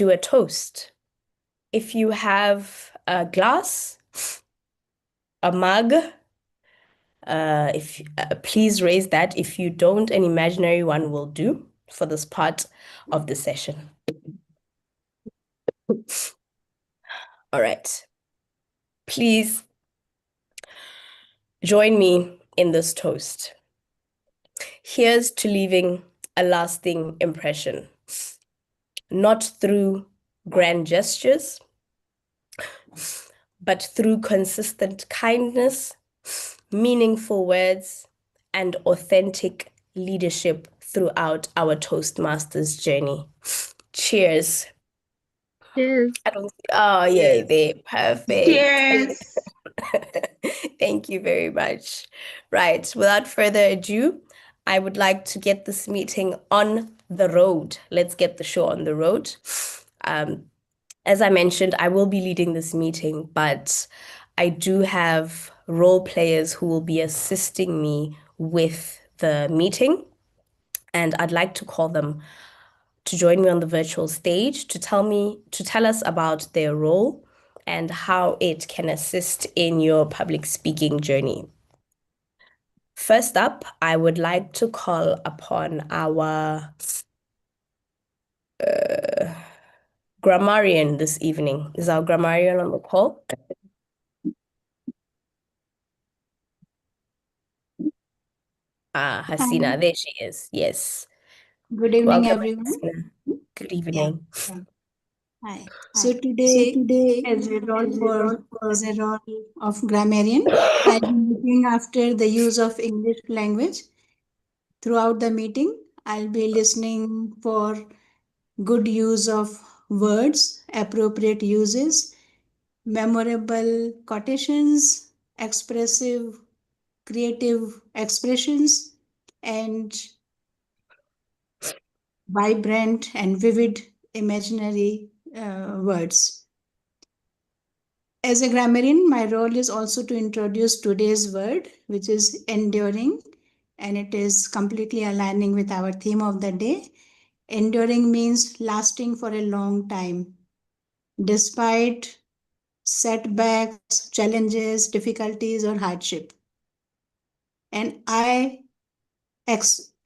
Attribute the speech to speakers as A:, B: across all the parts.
A: do a toast. If you have a glass, a mug, if please raise that. If you don't, an imaginary one will do for this part of the session. All right. Please join me in this toast. Here's to leaving a lasting impression, not through grand gestures, but through consistent kindness, meaningful words, and authentic leadership throughout our Toastmasters journey. Cheers.
B: Cheers.
A: Oh, yay,
B: Cheers.
A: they perfect.
B: Cheers.
A: Thank you very much. Right, without further ado, I would like to get this meeting on the road. Let's get the show on the road. As I mentioned, I will be leading this meeting, but I do have role players who will be assisting me with the meeting, and I'd like to call them to join me on the virtual stage to tell us about their role and how it can assist in your public speaking journey. First up, I would like to call upon our grammarian this evening. Is our grammarian on the call? Hasina, there she is. Yes.
C: Good evening,
A: Welcome,
C: everyone.
A: Hasina. Good
C: Yeah.
A: evening.
C: Hi. So today, as a role of grammarian, I'll be looking after the use of English language. Throughout the meeting, I'll be listening for good use of words, appropriate uses, memorable quotations, expressive, creative expressions, and vibrant and vivid imaginary words. As a grammarian, my role is also to introduce today's word, which is enduring, and it is completely aligning with our theme of the day. Enduring means lasting for a long time, despite setbacks, challenges, difficulties, or hardship. And I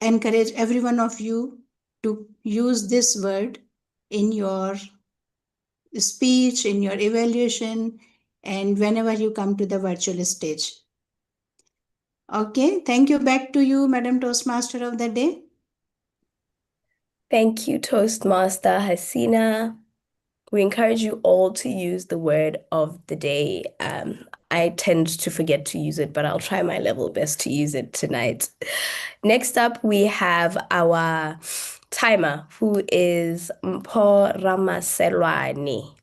C: encourage every one of you to use this word in your speech, in your evaluation, and whenever you come to the virtual stage. Okay, thank you. Back to you, Madam Toastmaster of the day.
A: Thank you, Toastmaster Hasina. We encourage you all to use the word of the day. I tend to forget to use it, but I'll try my level best to use it tonight. Next up, we have our timer, who is Mpho Ramaselwane.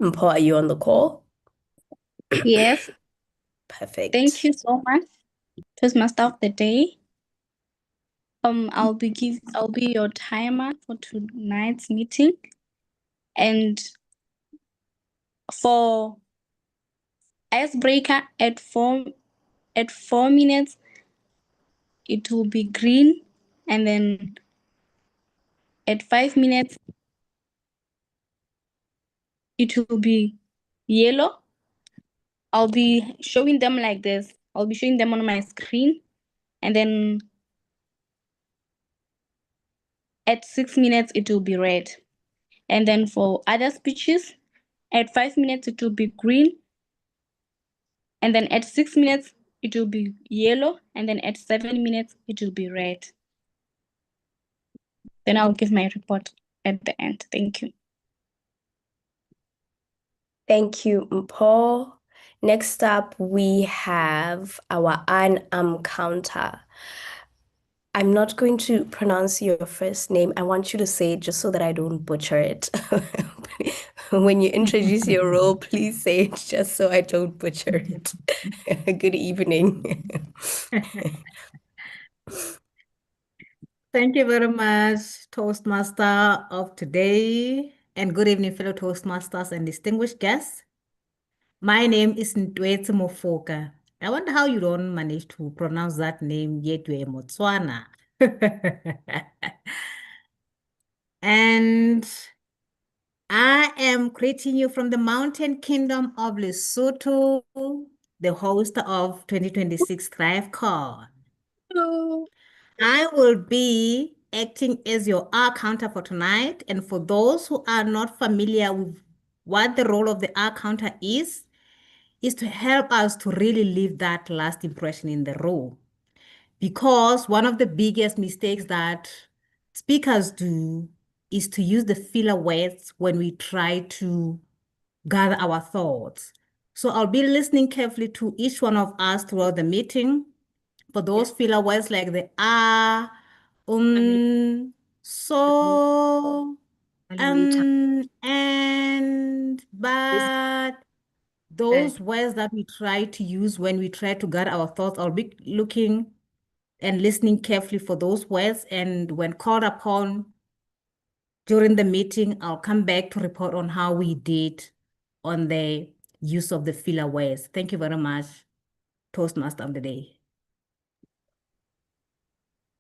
A: Mpho, are you on the call?
B: Yes.
A: Perfect.
B: Thank you so much. Toastmaster of the day. I'll be your timer for tonight's meeting. And for icebreaker at 4 minutes, it will be green, and then at 5 minutes it will be yellow. I'll be showing them like this. I'll be showing them on my screen, and then at 6 minutes it will be red. And then for other speeches, at 5 minutes it will be green, and then at 6 minutes it will be yellow, and then at 7 minutes it will be red. Then I'll give my report at the end. Thank you.
A: Thank you, Mpho. Next up, we have our counter. I'm not going to pronounce your first name. I want you to say it just so that I don't butcher it. When you introduce your role, please say it just so I don't butcher it. Good evening.
D: Thank you very much, Toastmaster of today, and good evening, fellow Toastmasters and distinguished guests. My name is Ntwetse Mofoka. I wonder how you don't manage to pronounce that name yet you're a Motswana. And I am greeting you from the Mountain Kingdom of Lesotho, the host of 2026 Thrive Call.
B: Hello.
D: I will be acting as your R counter for tonight. And for those who are not familiar with what the role of the R counter is to help us to really leave that last impression in the role. Because one of the biggest mistakes that speakers do is to use the filler words when we try to gather our thoughts. So I'll be listening carefully to each one of us throughout the meeting. For those filler words like the so, and, but, those words that we try to use when we try to gather our thoughts, I'll be looking and listening carefully for those words. And when called upon during the meeting, I'll come back to report on how we did on the use of the filler words. Thank you very much, Toastmaster of the Day.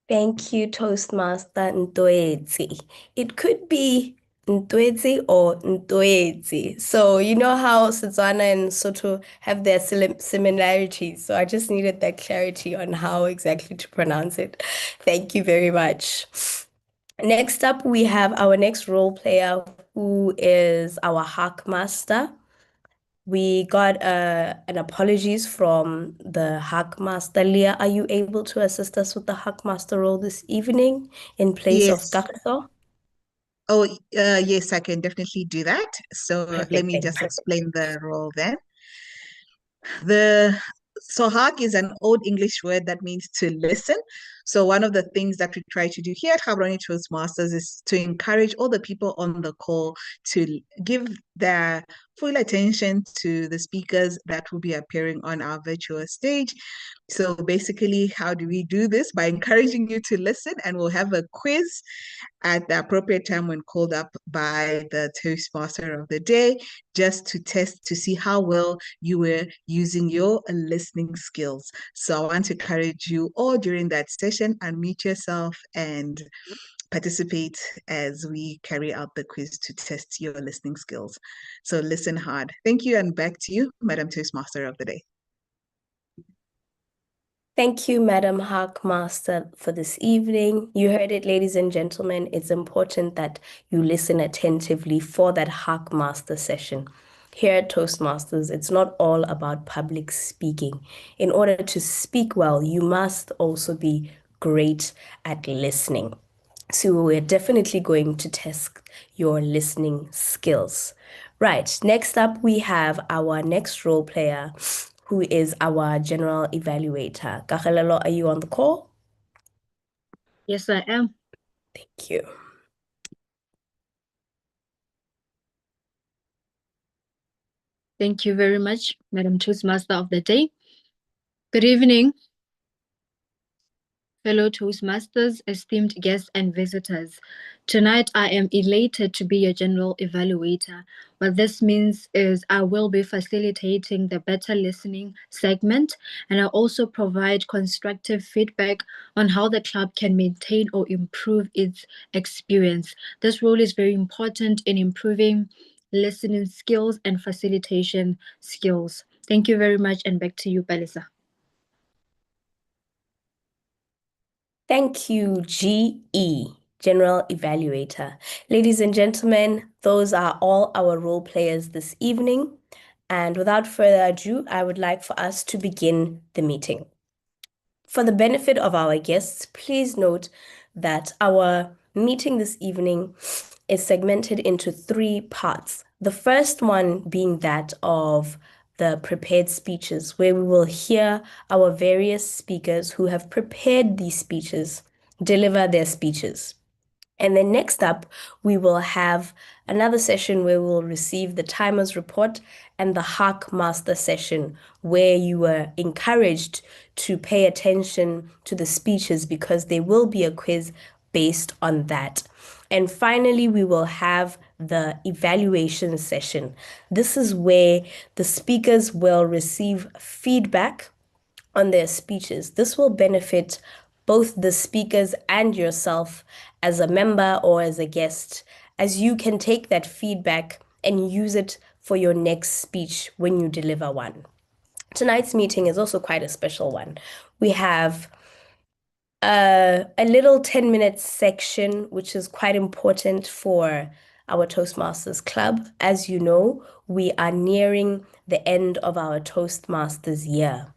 A: Thank you, Toastmaster Ntoetsi. It could be Ntoetsi or Ntoetsi. So you know how Setswana and Sotho have their similarities. So I just needed that clarity on how exactly to pronounce it. Thank you very much. Next up, we have our next role player who is our Hack Master. We got an apologies from the Hack Master. Leah, are you able to assist us with the Hack Master role this evening in place of
E: Yes.
A: Kagiso?
E: Oh, yes, I can definitely do that. So let
A: Perfect,
E: me
A: thank
E: just
A: you.
E: explain the role then. The Sohag is an old English word that means to listen. So one of the things that we try to do here at Gaborone Toastmasters is to encourage all the people on the call to give their full attention to the speakers that will be appearing on our virtual stage. So basically, how do we do this? By encouraging you to listen, and we'll have a quiz at the appropriate time when called up by the Toastmaster of the day, just to test to see how well you were using your listening skills. So I want to encourage you all during that session, unmute yourself and participate as we carry out the quiz to test your listening skills. So listen hard. Thank you, and back to you, Madam Toastmaster of the day.
A: Thank you, Madam Hackmaster, for this evening. You heard it, ladies and gentlemen. It's important that you listen attentively for that Hackmaster session. Here at Toastmasters, it's not all about public speaking. In order to speak well, you must also be great at listening. So we're definitely going to test your listening skills. Right, next up we have our next role player, who is our general evaluator. Kagelelo, are you on the call?
F: Yes, I am.
A: Thank you.
F: Thank you very much, Madam Toastmaster of the day. Good evening, fellow Toastmasters, esteemed guests and visitors. Tonight, I am elated to be your general evaluator. What this means is I will be facilitating the better listening segment, and I also provide constructive feedback on how the club can maintain or improve its experience. This role is very important in improving listening skills and facilitation skills. Thank you very much, and back to you, Balisa.
A: Thank you, GE, General Evaluator. Ladies and gentlemen, those are all our role players this evening. And without further ado, I would like for us to begin the meeting. For the benefit of our guests, please note that our meeting this evening is segmented into 3 parts. The first one being that of the prepared speeches, where we will hear our various speakers who have prepared these speeches deliver their speeches. And then next up, we will have another session where we'll receive the timer's report and the Hack Master session, where you were encouraged to pay attention to the speeches because there will be a quiz based on that. And finally, we will have the evaluation session. This is where the speakers will receive feedback on their speeches. This will benefit both the speakers and yourself as a member or as a guest, as you can take that feedback and use it for your next speech when you deliver one. Tonight's meeting is also quite a special one. We have a little 10-minute section, which is quite important for our Toastmasters Club. As you know, we are nearing the end of our Toastmasters year.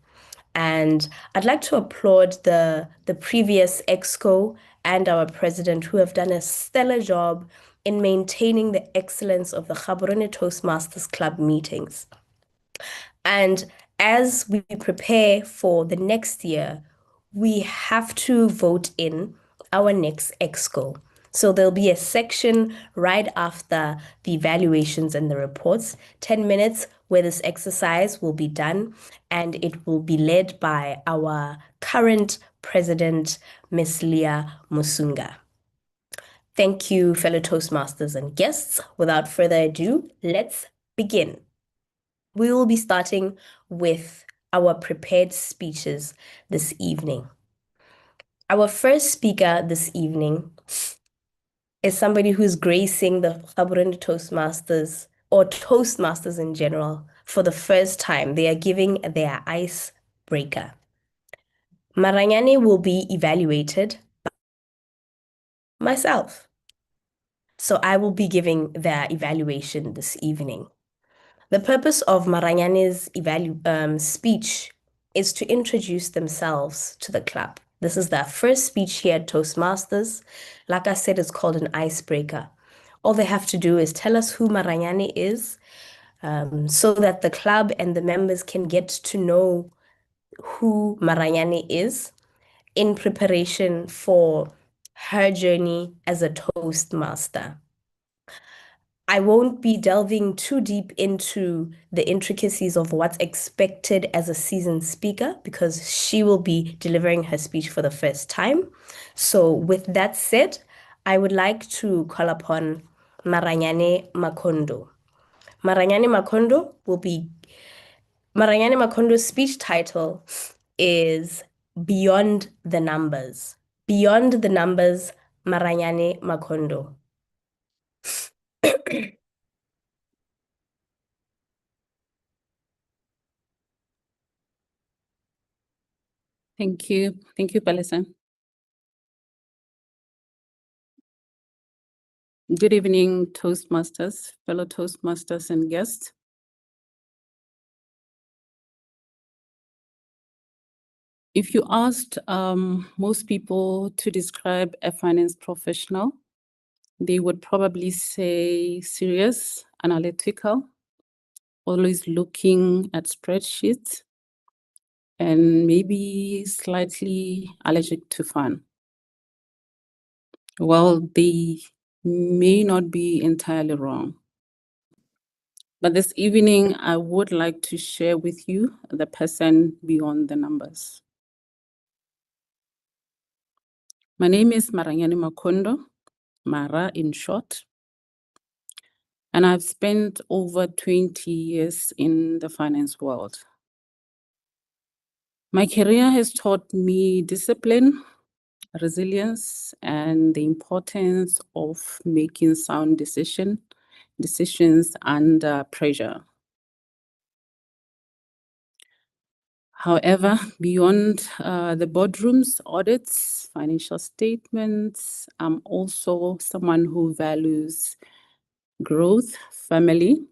A: And I'd like to applaud the previous EXCO and our president, who have done a stellar job in maintaining the excellence of the Gaborone Toastmasters Club meetings. And as we prepare for the next year, we have to vote in our next EXCO. So there'll be a section right after the evaluations and the reports, 10 minutes, where this exercise will be done, and it will be led by our current president, Miss Leah Musunga. Thank you, fellow Toastmasters and guests. Without further ado, let's begin. We will be starting with our prepared speeches this evening. Our first speaker this evening is somebody who's gracing the Gaborone Toastmasters, or Toastmasters in general, for the first time. They are giving their icebreaker. Maranyane will be evaluated by myself. So I will be giving their evaluation this evening. The purpose of Maranyane's speech is to introduce themselves to the club. This is their first speech here at Toastmasters. Like I said, it's called an icebreaker. All they have to do is tell us who Maranyane is, so that the club and the members can get to know who Maranyane is in preparation for her journey as a Toastmaster. I won't be delving too deep into the intricacies of what's expected as a seasoned speaker, because she will be delivering her speech for the first time. So with that said, I would like to call upon Maranyane Makondo. Maranyane Makondo's speech title is Beyond the Numbers. Beyond the Numbers, Maranyane Makondo.
G: Thank you. Thank you, Palisa. Good evening, Toastmasters, fellow Toastmasters and guests. If you asked most people to describe a finance professional, they would probably say serious, analytical, always looking at spreadsheets, and maybe slightly allergic to fun. Well, they may not be entirely wrong. But this evening, I would like to share with you the person beyond the numbers. My name is Maranyane Makondo, Mara in short, and I've spent over 20 years in the finance world. My career has taught me discipline, resilience, and the importance of making sound decisions under pressure. However, beyond the boardrooms, audits, financial statements, I'm also someone who values growth, family,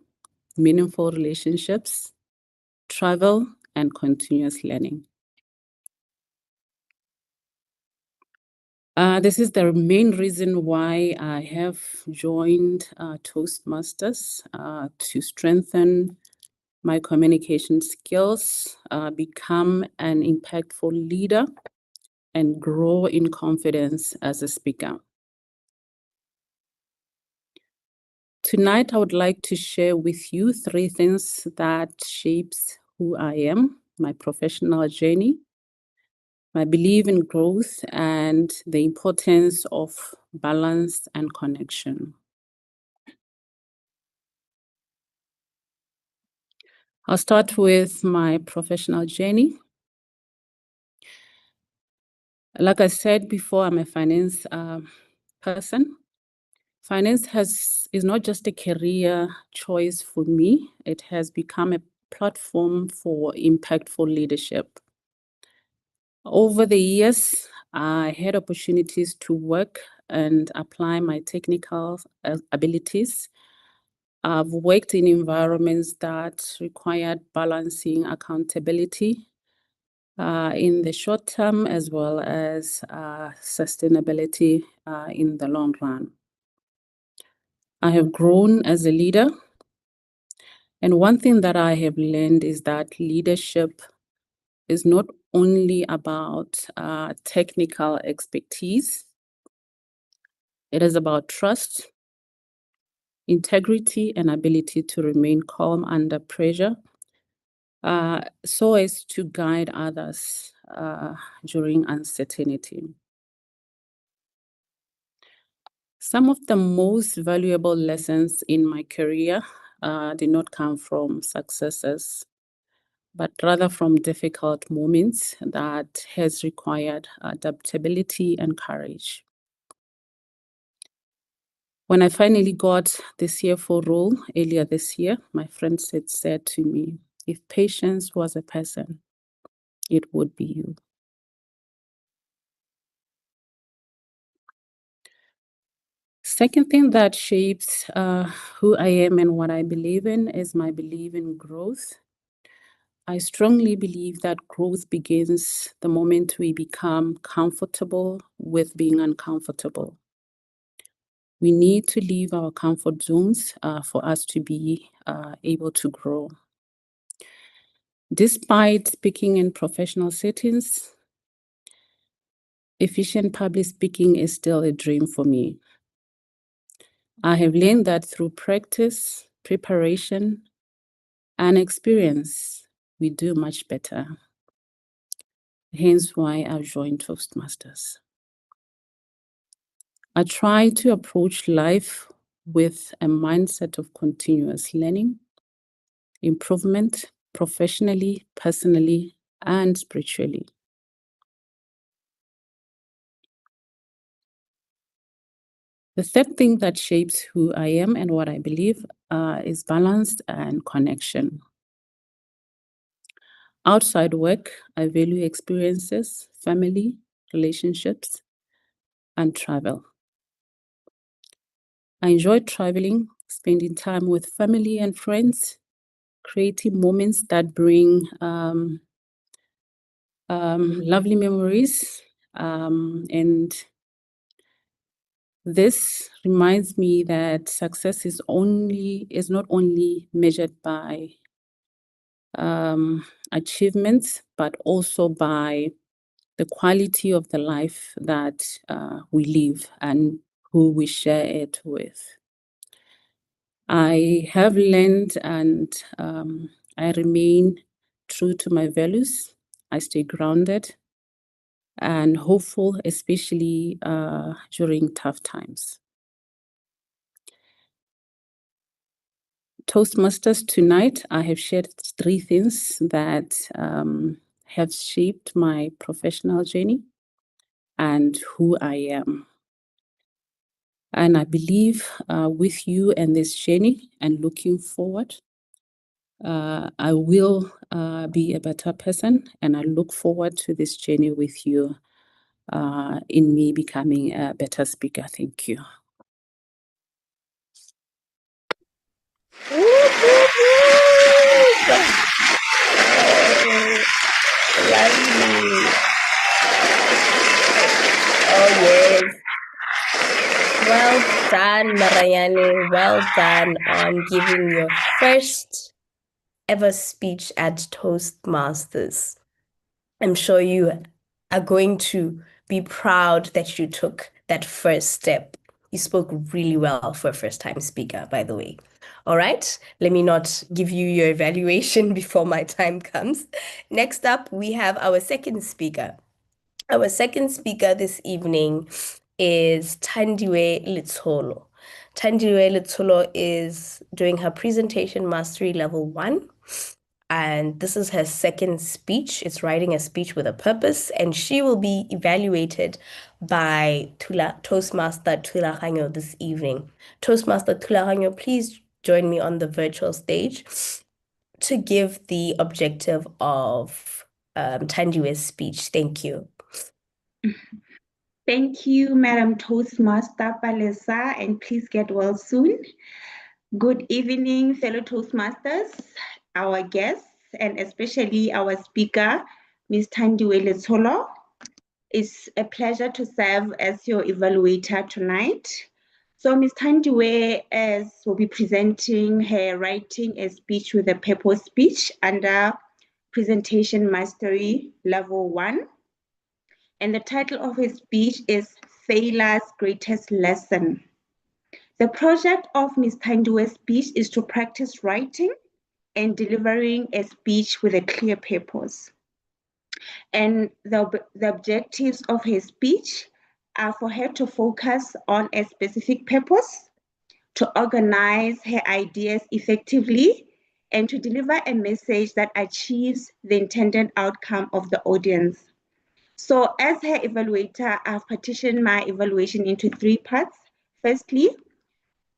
G: meaningful relationships, travel, and continuous learning. This is the main reason why I have joined Toastmasters to strengthen my communication skills, become an impactful leader, and grow in confidence as a speaker. Tonight, I would like to share with you 3 things that shapes who I am, my professional journey, my belief in growth, and the importance of balance and connection. I'll start with my professional journey. Like I said before, I'm a finance person. Finance is not just a career choice for me, it has become a platform for impactful leadership. Over the years, I had opportunities to work and apply my technical abilities. I've worked in environments that required balancing accountability in the short term as well as sustainability in the long run. I have grown as a leader, and one thing that I have learned is that leadership is not only about technical expertise, it is about trust, integrity, and ability to remain calm under pressure, so as to guide others during uncertainty. Some of the most valuable lessons in my career did not come from successes, but rather from difficult moments that has required adaptability and courage. When I finally got the CFO role earlier this year, my friend said to me, if patience was a person, it would be you. Second thing that shapes who I am and what I believe in is my belief in growth. I strongly believe that growth begins the moment we become comfortable with being uncomfortable. We need to leave our comfort zones for us to be able to grow. Despite speaking in professional settings, efficient public speaking is still a dream for me. I have learned that through practice, preparation, and experience, we do much better. Hence why I joined Toastmasters. I try to approach life with a mindset of continuous learning, improvement, professionally, personally, and spiritually. The third thing that shapes who I am and what I believe is balance and connection. Outside work, I value experiences, family, relationships, and travel. I enjoy traveling, spending time with family and friends, creating moments that bring lovely memories. And this reminds me that success is not only measured by achievements, but also by the quality of the life that we live and who we share it with. I have learned and I remain true to my values. I stay grounded and hopeful, especially during tough times. Toastmasters, tonight I have shared 3 things that have shaped my professional journey and who I am. And I believe with you and this journey and looking forward, I will be a better person, and I look forward to this journey with you in me becoming a better speaker. Thank you.
A: Lovely. Oh, yes. Well done, Narayani. Well done on giving your first ever speech at Toastmasters. I'm sure you are going to be proud that you took that first step. You spoke really well for a first-time speaker, by the way. All right, let me not give you your evaluation before my time comes. Next up, we have our second speaker. Our second speaker this evening is Tandiwe Litsolo. Tandiwe Litsolo is doing her presentation mastery level 1. And this is her second speech. It's writing a speech with a purpose, and she will be evaluated by Toastmaster Thulaganyo this evening. Toastmaster Thulaganyo, please join me on the virtual stage to give the objective of Tanjiwe's speech. Thank you.
H: Thank you, Madam Toastmaster Palesa, and please get well soon. Good evening, fellow Toastmasters, our guests, and especially our speaker, Ms. Tandiwe Letsholo. It's a pleasure to serve as your evaluator tonight. So Ms. Tandiwe will be presenting her Writing a Speech with a Purpose speech under Presentation Mastery Level 1. And the title of his speech is Failure's Greatest Lesson. The project of Ms. Tandiwe's speech is to practice writing and delivering a speech with a clear purpose. And the objectives of his speech are for her to focus on a specific purpose, to organize her ideas effectively, and to deliver a message that achieves the intended outcome of the audience. So as her evaluator, I've partitioned my evaluation into 3 parts. Firstly,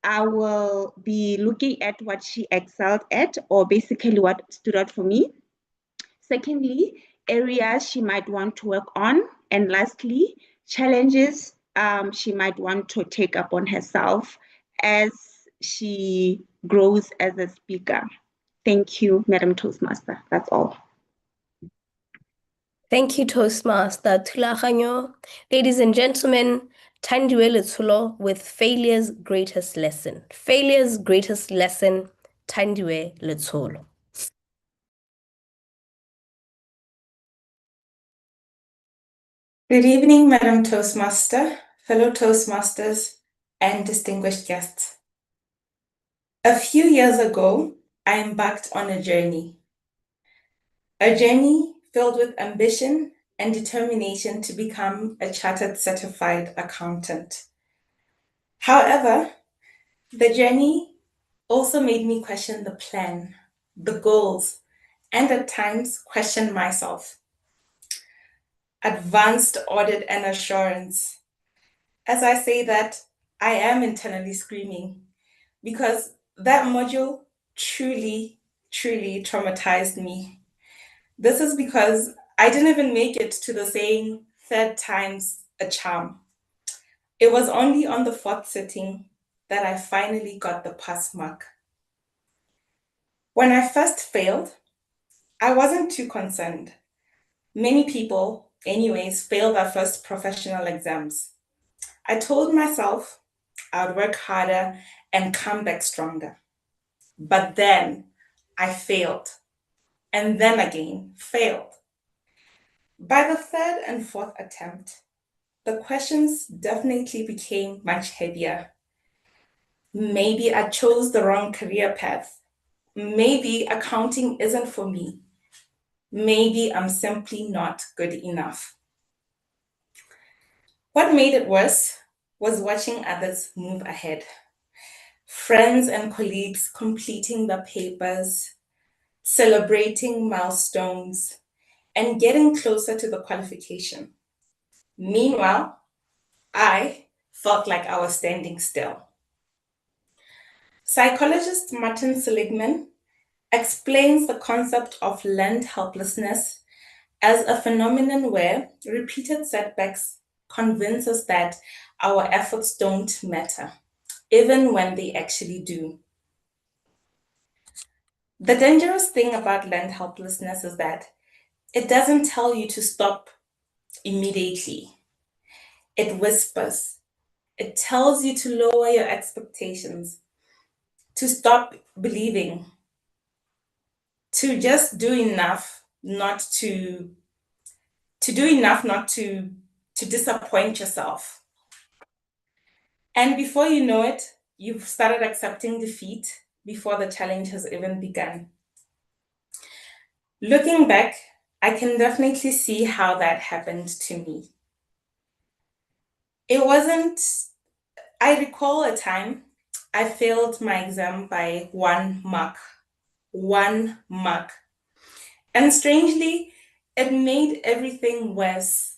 H: I will be looking at what she excelled at, or basically what stood out for me. Secondly, areas she might want to work on. And lastly, challenges she might want to take upon herself as she grows as a speaker. Thank you, Madam Toastmaster. That's all.
A: Thank you, Toastmaster Thulaganyo. Ladies and gentlemen, Tandiwe Letsholo with Failure's Greatest Lesson. Failure's Greatest Lesson, Tandiwe Letsholo.
I: Good evening, Madam Toastmaster, fellow Toastmasters, and distinguished guests. A few years ago, I embarked on a journey filled with ambition and determination to become a chartered certified accountant. However, the journey also made me question the plan, the goals, and at times question myself. Advanced audit and assurance. As I say that, I am internally screaming because that module truly traumatized me. This is because I didn't even make it to the saying, third time's a charm. It was only on the 4th sitting that I finally got the pass mark. When I first failed, I wasn't too concerned. Many people, anyways, fail their first professional exams. I told myself I would work harder and come back stronger. But then I failed, and then again failed. By the 3rd and 4th attempt, the questions definitely became much heavier. Maybe I chose the wrong career path. Maybe accounting isn't for me. Maybe I'm simply not good enough. What made it worse was watching others move ahead. Friends and colleagues completing the papers, celebrating milestones, and getting closer to the qualification. Meanwhile, I felt like I was standing still. Psychologist Martin Seligman explains the concept of learned helplessness as a phenomenon where repeated setbacks convince us that our efforts don't matter, even when they actually do. The dangerous thing about learned helplessness is that it doesn't tell you to stop immediately. It whispers. It tells you to lower your expectations, to stop believing, to just do enough not to disappoint yourself. And before you know it, you've started accepting defeat before the challenge has even begun. Looking back, I can definitely see how that happened to me. I recall a time I failed my exam by 1 mark. 1 mark. And strangely, it made everything worse.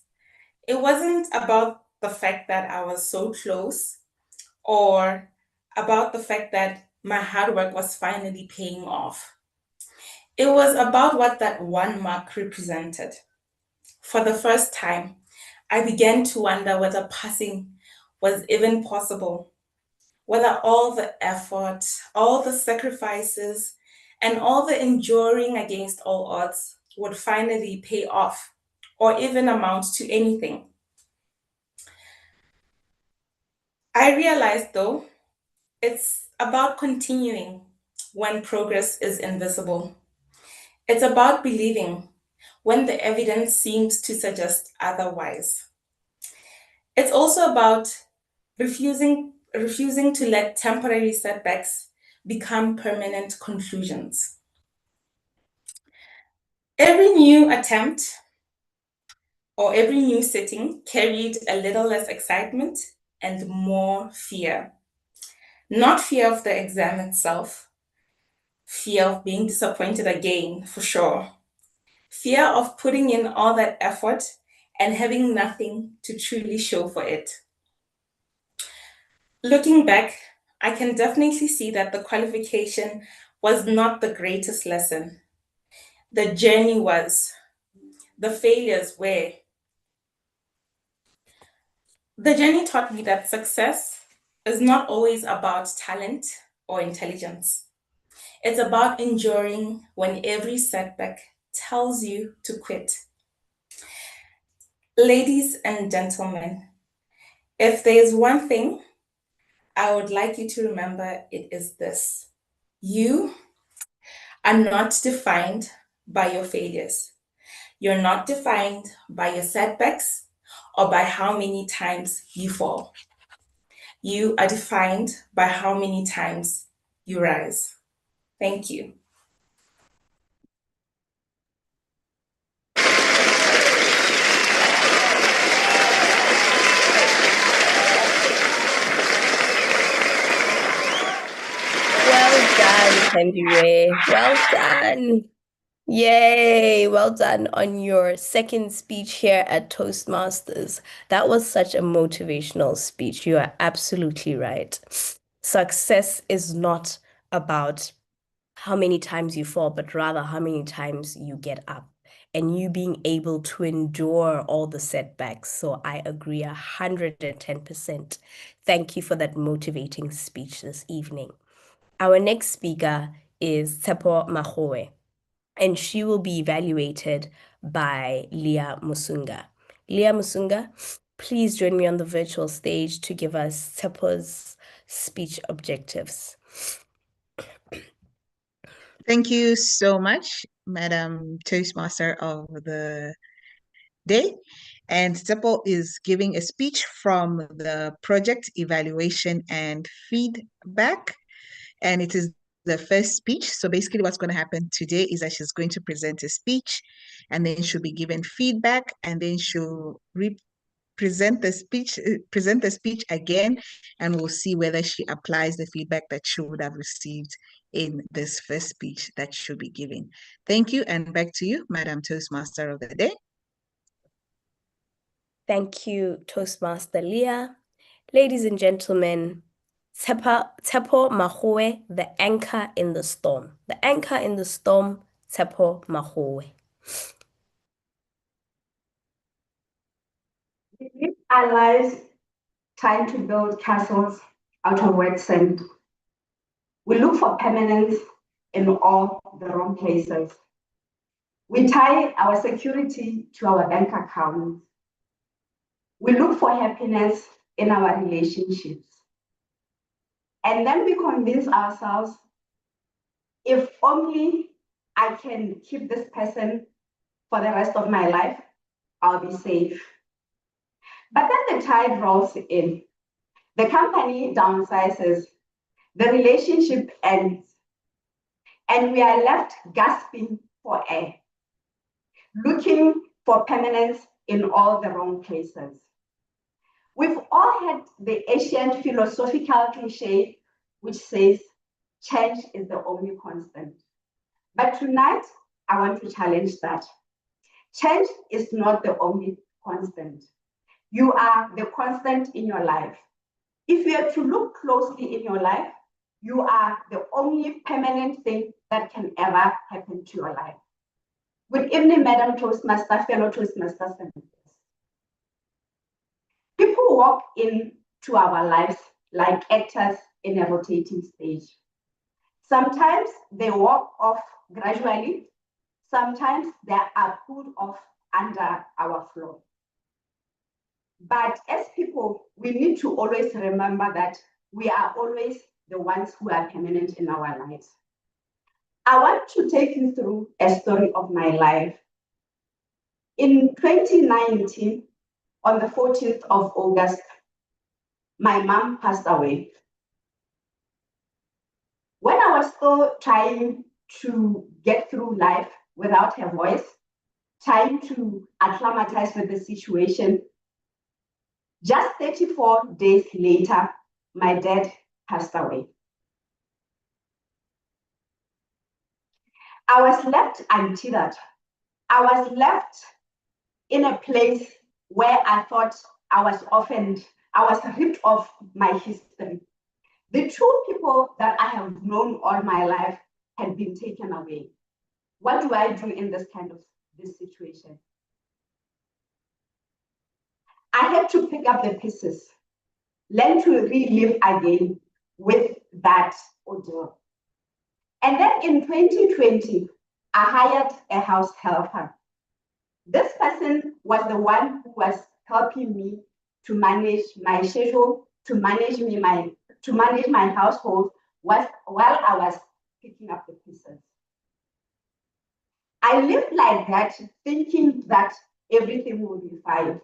I: It wasn't about the fact that I was so close or about the fact that my hard work was finally paying off. It was about what that one mark represented. For the first time, I began to wonder whether passing was even possible, whether all the effort, all the sacrifices, and all the enduring against all odds would finally pay off or even amount to anything. I realized, though, it's about continuing when progress is invisible. It's about believing when the evidence seems to suggest otherwise. It's also about refusing to let temporary setbacks become permanent conclusions. Every new attempt or every new sitting carried a little less excitement and more fear. Not fear of the exam itself, fear of being disappointed again, for sure. Fear of putting in all that effort and having nothing to truly show for it. Looking back, I can definitely see that the qualification was not the greatest lesson. The journey was, the failures were. The journey taught me that success is not always about talent or intelligence. It's about enduring when every setback tells you to quit. Ladies and gentlemen, if there's one thing I would like you to remember, it is this. You are not defined by your failures. You're not defined by your setbacks or by how many times you fall. You are defined by how many times you rise. Thank you.
A: Well done, Tandiwe. Well done. Yay, well done on your second speech here at Toastmasters. That was such a motivational speech. You are absolutely right. Success is not about how many times you fall, but rather how many times you get up and you being able to endure all the setbacks. So I agree 110%. Thank you for that motivating speech this evening. Our next speaker is Tsepo Magoe, and she will be evaluated by Leah Musunga. Leah Musunga, please join me on the virtual stage to give us Tsepo's speech objectives.
E: Thank you so much, Madam Toastmaster of the day. And Tsepo is giving a speech from the project evaluation and feedback. And it is the first speech. So basically what's going to happen today is that she's going to present a speech and then she'll be given feedback and then she'll present the speech again, and we'll see whether she applies the feedback that she would have received in this first speech that she'll be giving. Thank you, and back to you, Madam Toastmaster of the day.
A: Thank you, Toastmaster Leah. Ladies and gentlemen, Tsepo Magoe, the anchor in the storm. The anchor in the storm, Tsepo Magoe.
J: We live our lives trying to build castles out of wet sand. We look for permanence in all the wrong places. We tie our security to our bank accounts. We look for happiness in our relationships. And then we convince ourselves, if only I can keep this person for the rest of my life, I'll be safe. But then the tide rolls in. The company downsizes, the relationship ends, and we are left gasping for air, looking for permanence in all the wrong places. We've all had the ancient philosophical cliche which says change is the only constant. But tonight, I want to challenge that. Change is not the only constant. You are the constant in your life. If you are to look closely in your life, you are the only permanent thing that can ever happen to your life. Good evening, Madam Toastmaster, fellow Toastmasters. People walk into our lives like actors in a rotating stage. Sometimes they walk off gradually. Sometimes they are pulled off under our floor. But as people, we need to always remember that we are always the ones who are permanent in our lives. I want to take you through a story of my life. In 2019, on the 14th of August, my mom passed away. When I was still trying to get through life without her voice, trying to acclimatize with the situation, just 34 days later, my dad passed away. I was left untethered. I was left in a place where I thought I was orphaned. I was ripped of my history. The two people that I have known all my life had been taken away. What do I do in this situation? I had to pick up the pieces, learn to relive again with that ordeal. And then in 2020, I hired a house helper. This person was the one who was helping me to manage my schedule, to manage my household while I was picking up the pieces. I lived like that, thinking that everything would be fine.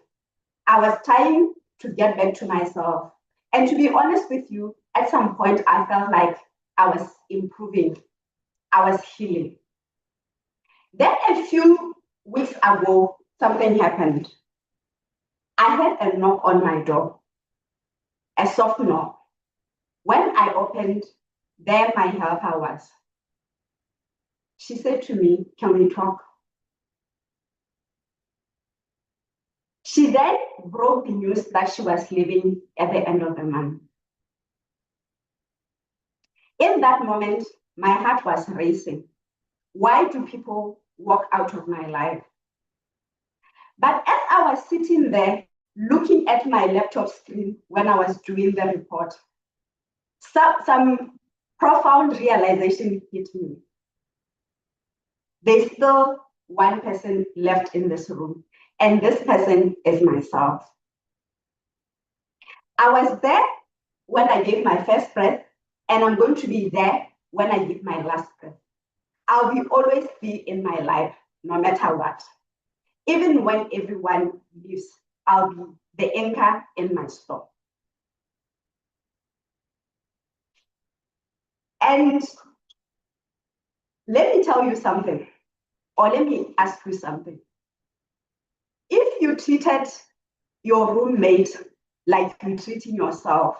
J: I was trying to get back to myself. And to be honest with you, at some point, I felt like I was improving. I was healing. Then a few weeks ago, something happened. I had a knock on my door, a soft knock. When I opened, there my helper was. She said to me, "Can we talk?" She then broke the news that she was leaving at the end of the month. In that moment, my heart was racing. Why do people walk out of my life? But as I was sitting there, looking at my laptop screen when I was doing the report, some profound realization hit me. There's still one person left in this room, and this person is myself. I was there when I gave my first breath, and I'm going to be there when I give my last breath. I'll always be in my life, no matter what. Even when everyone leaves, I'll be the anchor in my storm. And let me tell you something, or let me ask you something. If you treated your roommate like you're treating yourself,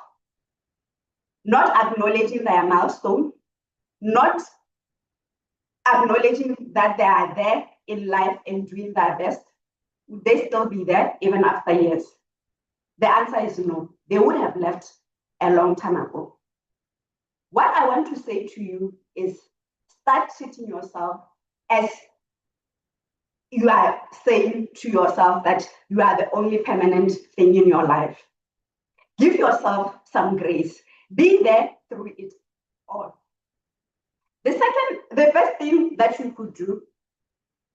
J: not acknowledging their milestone, not acknowledging that they are there in life and doing their best, would they still be there even after years? The answer is no. They would have left a long time ago. What I want to say to you is start treating yourself as you are saying to yourself that you are the only permanent thing in your life. Give yourself some grace. Be there through it all. The first thing that you could do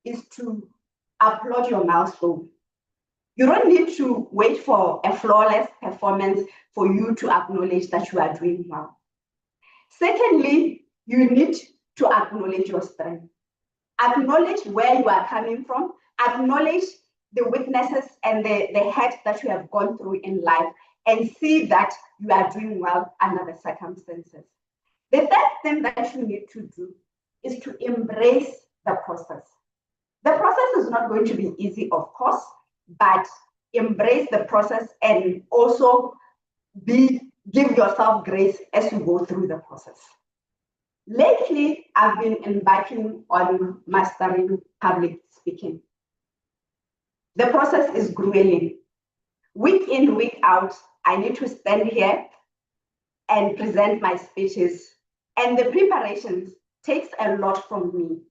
J: is to applaud your milestone. You don't need to wait for a flawless performance for you to acknowledge that you are doing well. Secondly, you need to acknowledge your strength. Acknowledge where you are coming from. Acknowledge the weaknesses and the hurt that you have gone through in life, and see that you are doing well under the circumstances. The third thing that you need to do is to embrace the process. The process is not going to be easy, of course, but embrace the process and also give yourself grace as you go through the process. Lately, I've been embarking on mastering public speaking. The process is grueling. Week in, week out, I need to stand here and present my speeches. And the preparations takes a lot from me.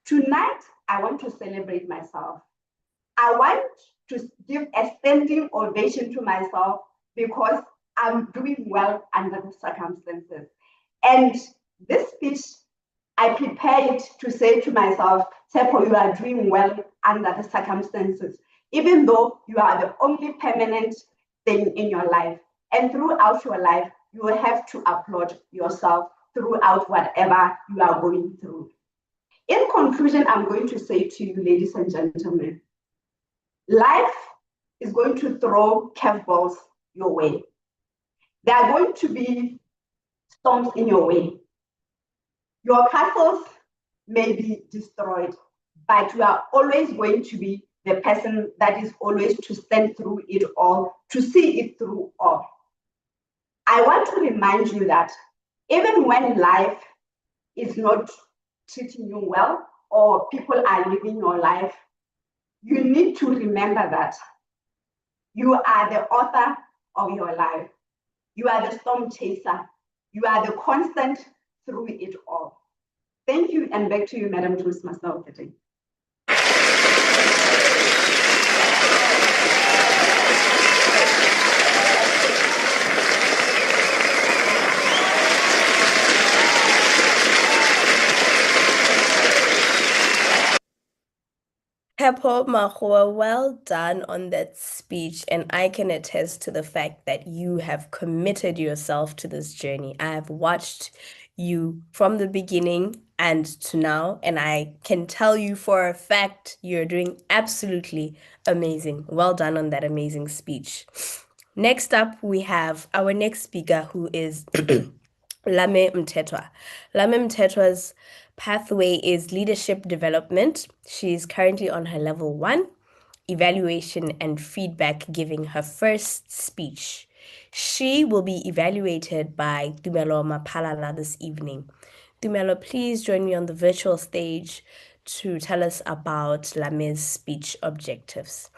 J: Tonight, I want to celebrate myself. I want to give a standing ovation to myself because I'm doing well under the circumstances. And this speech, I prepared to say to myself, Tepo, you are doing well under the circumstances, even though you are the only permanent thing in your life. And throughout your life, you will have to applaud yourself throughout whatever you are going through. In conclusion, I'm going to say to you, ladies and gentlemen, life is going to throw curveballs your way. There are going to be storms in your way. Your castles may be destroyed, but you are always going to be the person that is always to stand through it all, to see it through all. I want to remind you that even when life is not treating you well or people are living your life, you need to remember that you are the author of your life. You are the storm chaser. You are the constant through it all. Thank you, and back to you, Madam Toastmaster of the day.
A: Tepo Makgoa, well done on that speech, and I can attest to the fact that you have committed yourself to this journey. I have watched you from the beginning and to now, and I can tell you for a fact you're doing absolutely amazing. Well done on that amazing speech. Next up, we have our next speaker, who is Lame Mtetwa. Lame Mtetwa's pathway is leadership development. She is currently on her level 1, evaluation and feedback, giving her first speech. She will be evaluated by Tumelo Mapalala this evening. Tumelo, please join me on the virtual stage to tell us about Lame's speech objectives.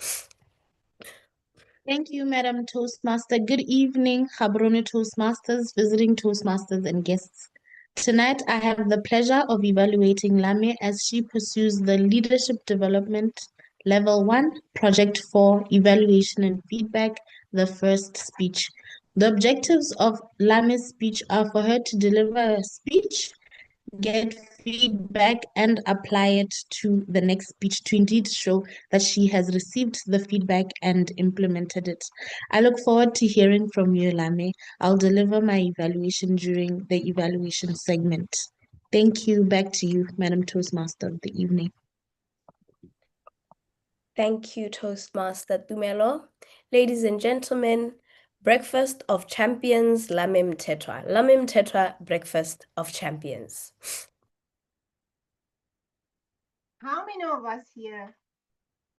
K: Thank you, Madam Toastmaster. Good evening, Gaborone Toastmasters, visiting Toastmasters, and guests. Tonight, I have the pleasure of evaluating Lame as she pursues the Leadership Development Level 1, Project 4, Evaluation and Feedback, the first speech. The objectives of Lame's speech are for her to deliver a speech, get feedback, and apply it to the next speech to indeed show that she has received the feedback and implemented it. I look forward to hearing from you, Lame. I'll deliver my evaluation during the evaluation segment. Thank you. Back to you, Madam Toastmaster of the evening.
A: Thank you, Toastmaster Tumelo. Ladies and gentlemen, Breakfast of Champions, Lame Mtetwa. Lame Mtetwa, Breakfast of Champions.
L: How many of us here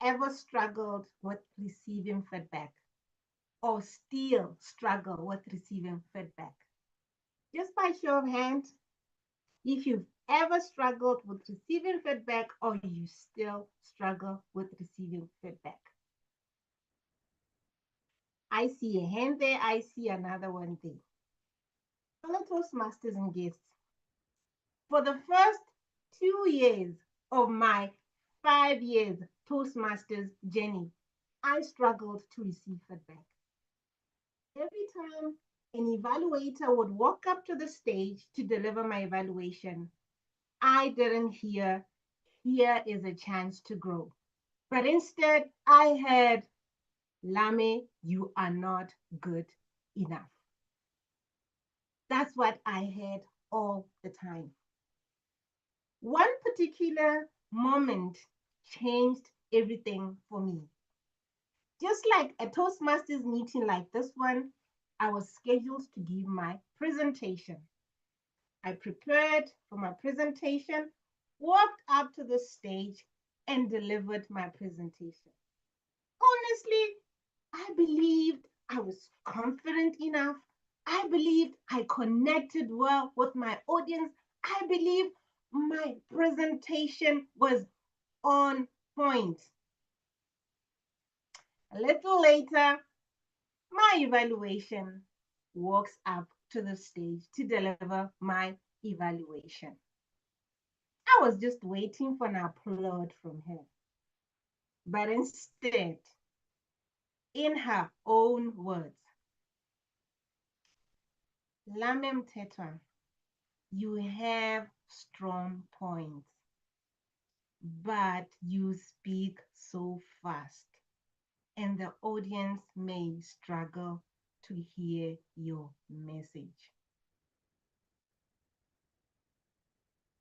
L: ever struggled with receiving feedback or still struggle with receiving feedback? Just by show of hands, if you've ever struggled with receiving feedback or you still struggle with receiving feedback. I see a hand there, I see another one there. Fellow Toastmasters and guests, for the first 2 years of my 5 years Toastmasters journey, I struggled to receive feedback. Every time an evaluator would walk up to the stage to deliver my evaluation, I didn't hear, here is a chance to grow. But instead, I heard, Lame, you are not good enough. That's what I heard all the time. One particular moment changed everything for me. Just like a Toastmasters meeting like this one, I was scheduled to give my presentation. I prepared for my presentation, walked up to the stage, and delivered my presentation. Honestly, I believed I was confident enough. I believed I connected well with my audience. I believed my presentation was on point. A little later, my evaluation walks up to the stage to deliver my evaluation. I was just waiting for an applaud from her. But instead, in her own words, Lamem Tetwa, you have strong points, but you speak so fast, and the audience may struggle to hear your message.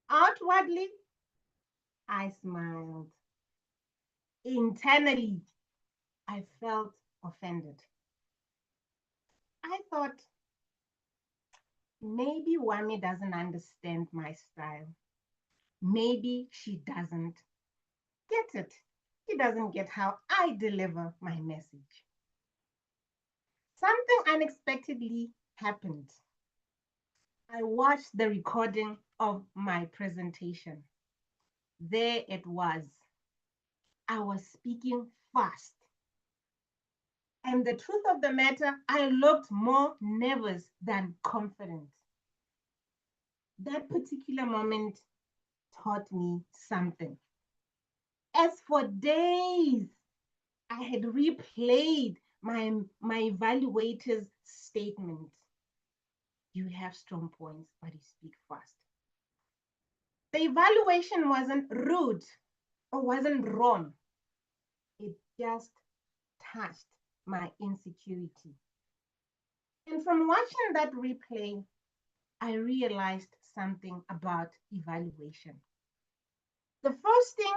L: Outwardly, I smiled. Internally, I felt offended. I thought, maybe Wami doesn't understand my style. Maybe she doesn't get it. She doesn't get how I deliver my message. Something unexpectedly happened. I watched the recording of my presentation. There it was. I was speaking fast. And the truth of the matter, I looked more nervous than confident. That particular moment taught me something. As for days, I had replayed my evaluator's statement. You have strong points, but you speak fast. The evaluation wasn't rude or wasn't wrong. It just touched my insecurity. And from watching that replay, I realized something about evaluation. The first thing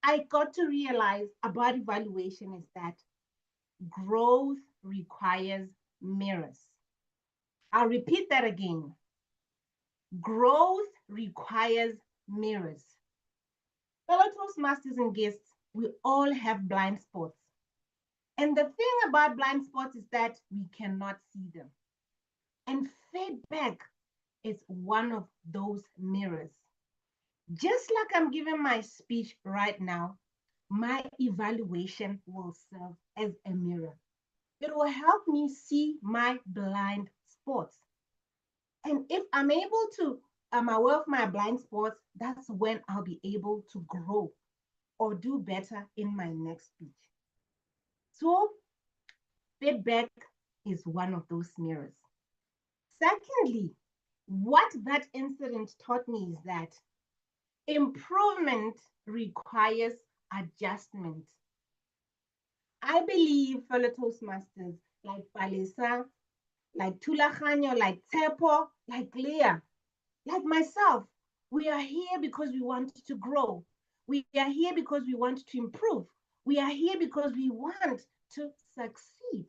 L: I got to realize about evaluation is that growth requires mirrors. I'll repeat that again. Growth requires mirrors. Fellow Toastmasters and guests, we all have blind spots. And the thing about blind spots is that we cannot see them. And feedback is one of those mirrors. Just like I'm giving my speech right now, my evaluation will serve as a mirror. It will help me see my blind spots. And if I'm able to, I'm aware of my blind spots, that's when I'll be able to grow or do better in my next speech. So feedback is one of those mirrors. Secondly, what that incident taught me is that improvement requires adjustment. I believe fellow Toastmasters like Palesa, like Tulahanyo, like Tepo, like Leah, like myself, we are here because we want to grow. We are here because we want to improve. We are here because we want to succeed.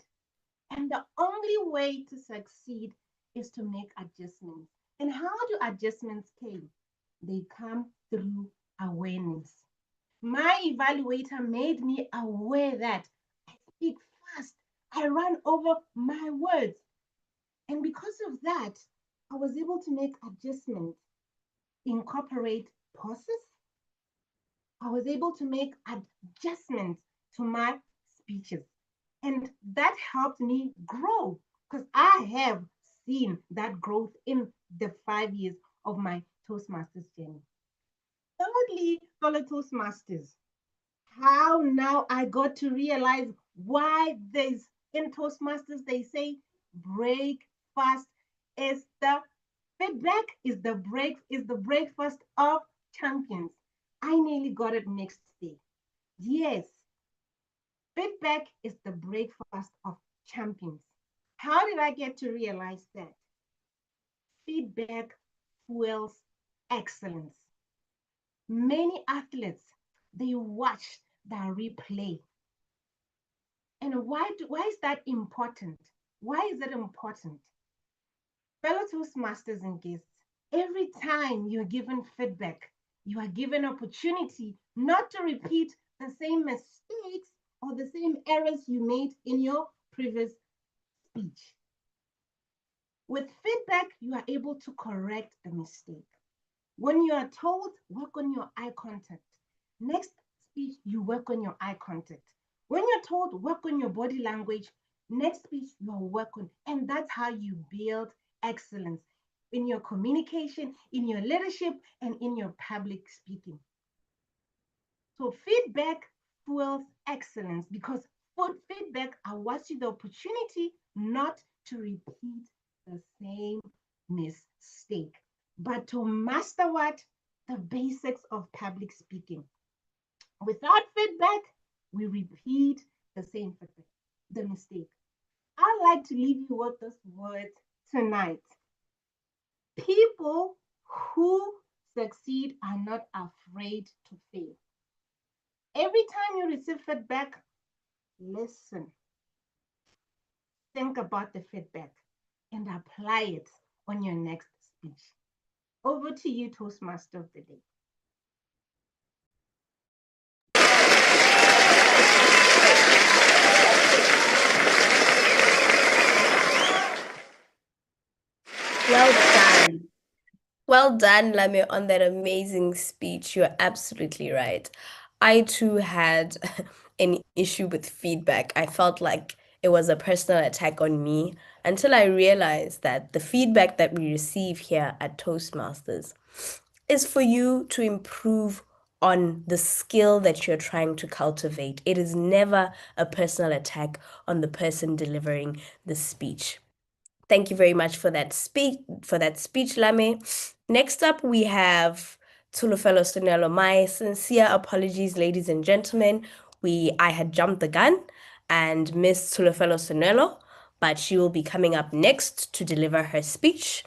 L: And the only way to succeed is to make adjustments. And how do adjustments come? They come through awareness. My evaluator made me aware that I speak fast, I run over my words. And because of that, I was able to make adjustments, incorporate pauses. I was able to make adjustments to my speeches. And that helped me grow because I have seen that growth in the 5 years of my Toastmasters journey. Thirdly, fellow Toastmasters, how now I got to realize why there's in Toastmasters, they say break fast is the feedback is the breakfast of champions. I nearly got it mixed today. Yes, feedback is the breakfast of champions. How did I get to realize that? Feedback fuels excellence. Many athletes, they watch the replay. And why is that important? Why is it important? Fellow Toastmasters and guests, every time you're given feedback, you are given opportunity not to repeat the same mistakes or the same errors you made in your previous speech. With feedback, you are able to correct the mistake. When you are told, work on your eye contact. Next speech, you work on your eye contact. When you're told, work on your body language, Next speech, you'll work on. And that's how you build excellence in your communication, in your leadership, and in your public speaking. So feedback fuels excellence because feedback awards you the opportunity not to repeat the same mistake, but to master what? The basics of public speaking. Without feedback, we repeat the same mistake. I like to leave you with this word tonight. People who succeed are not afraid to fail. Every time you receive feedback, listen, think about the feedback, and apply it on your next speech. Over to you, Toastmaster of the Day.
A: Well done. Well done, Lame, on that amazing speech. You're absolutely right. I too had an issue with feedback. I felt like it was a personal attack on me until I realized that the feedback that we receive here at Toastmasters is for you to improve on the skill that you're trying to cultivate. It is never a personal attack on the person delivering the speech. Thank you very much for that speech, Lame. Next up, we have Tulufelo Sonelo. My sincere apologies, ladies and gentlemen. I had jumped the gun and missed Tulufelo Sonelo, but she will be coming up next to deliver her speech.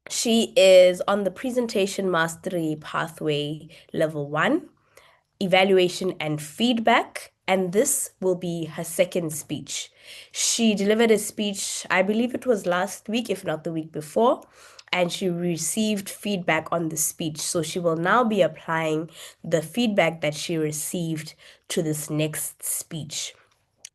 A: She is on the presentation mastery pathway level 1, evaluation and feedback, and this will be her second speech. She delivered a speech, I believe it was last week, if not the week before, and she received feedback on the speech. So she will now be applying the feedback that she received to this next speech.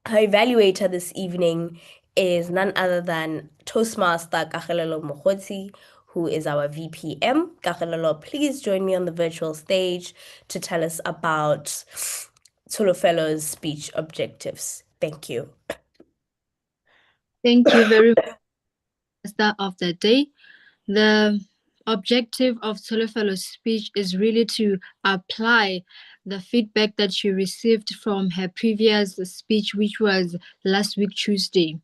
A: Her evaluator this evening is none other than Toastmaster Kagelelo Mokgotsi, who is our VPM. Kagelelo, please join me on the virtual stage to tell us about Tolofello's speech objectives. Thank you.
F: Thank you very much, Master of the Day. The objective of Tolofello's speech is really to apply the feedback that she received from her previous speech, which was last week, Tuesday.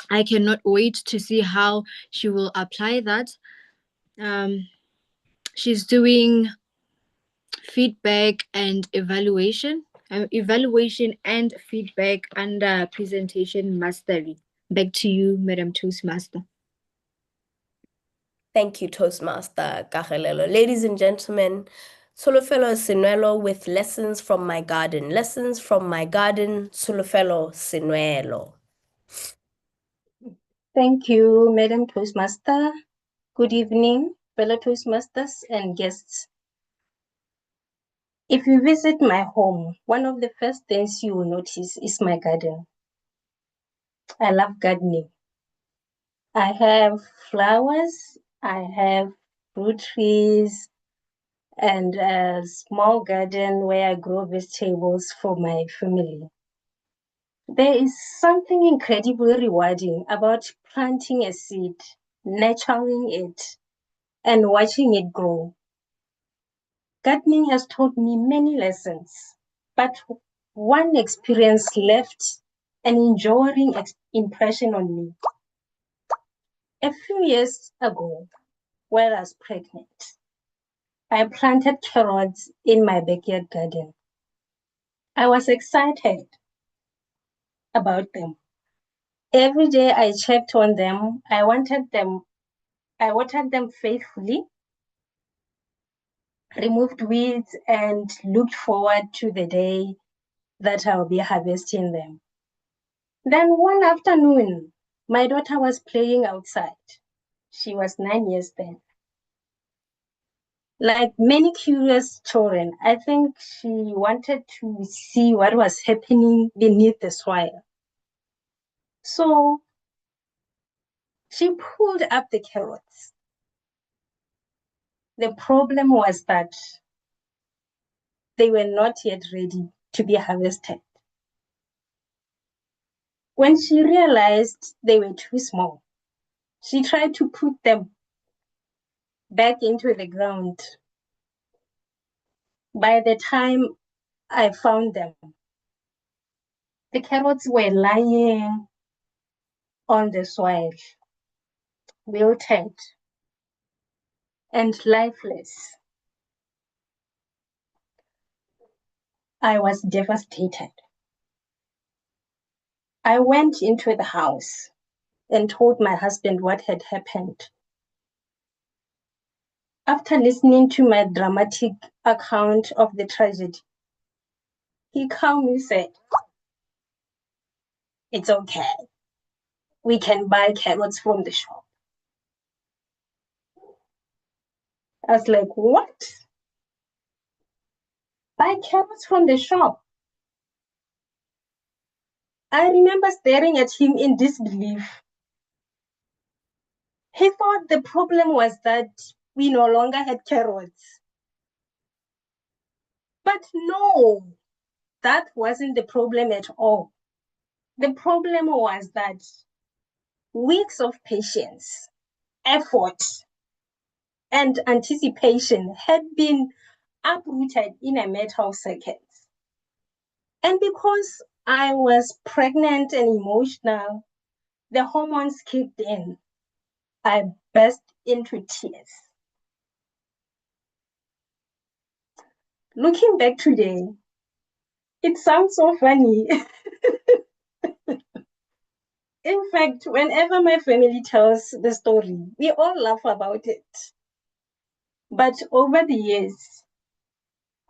F: I cannot wait to see how she will apply that. She's doing feedback and evaluation and feedback under presentation mastery. Back to you, Madam Toastmaster.
A: Thank you, Toastmaster Kagelelo. Ladies and gentlemen, Tsolofelo Sinuelo with Lessons from My Garden. Lessons from My Garden, Tsolofelo Sinuelo.
M: Thank you, Madam Toastmaster. Good evening, fellow Toastmasters and guests. If you visit my home, one of the first things you will notice is my garden. I love gardening. I have flowers, I have fruit trees, and a small garden where I grow vegetables for my family. There is something incredibly rewarding about planting a seed, nurturing it, and watching it grow. Gardening has taught me many lessons, but one experience left an enduring impression on me. A few years ago, while I was pregnant, I planted carrots in my backyard garden. I was excited about them. Every day I checked on them. I watered them faithfully, removed weeds, and looked forward to the day that I'll be harvesting them. Then one afternoon, my daughter was playing outside. She was 9 years then. Like many curious children, I think she wanted to see what was happening beneath the soil. So she pulled up the carrots. The problem was that they were not yet ready to be harvested. When she realized they were too small, she tried to put them back into the ground. By the time I found them, the carrots were lying on the soil, wilted and lifeless. I was devastated. I went into the house and told my husband what had happened. After listening to my dramatic account of the tragedy, he calmly said, "It's okay. We can buy carrots from the shop." I was like, "What? Buy carrots from the shop?" I remember staring at him in disbelief. He thought the problem was that we no longer had carrots. But no, that wasn't the problem at all. The problem was that weeks of patience, effort, and anticipation had been uprooted in a matter of seconds. And because I was pregnant and emotional, the hormones kicked in. I burst into tears. Looking back today, it sounds so funny. In fact, whenever my family tells the story, we all laugh about it. But over the years,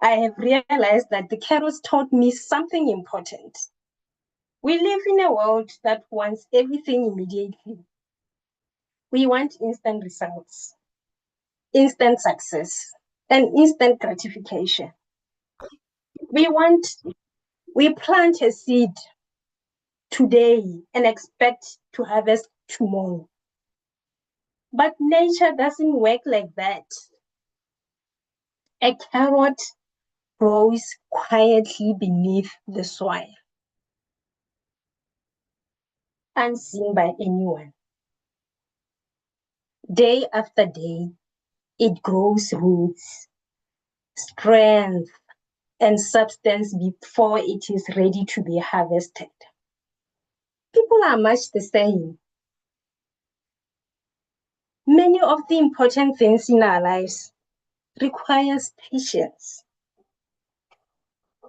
M: I have realized that the carrots taught me something important. We live in a world that wants everything immediately. We want instant results, instant success, and instant gratification. We plant a seed today and expect to harvest tomorrow. But nature doesn't work like that. A carrot grows quietly beneath the soil, unseen by anyone. Day after day, it grows roots, strength, and substance before it is ready to be harvested. People are much the same. Many of the important things in our lives requires patience.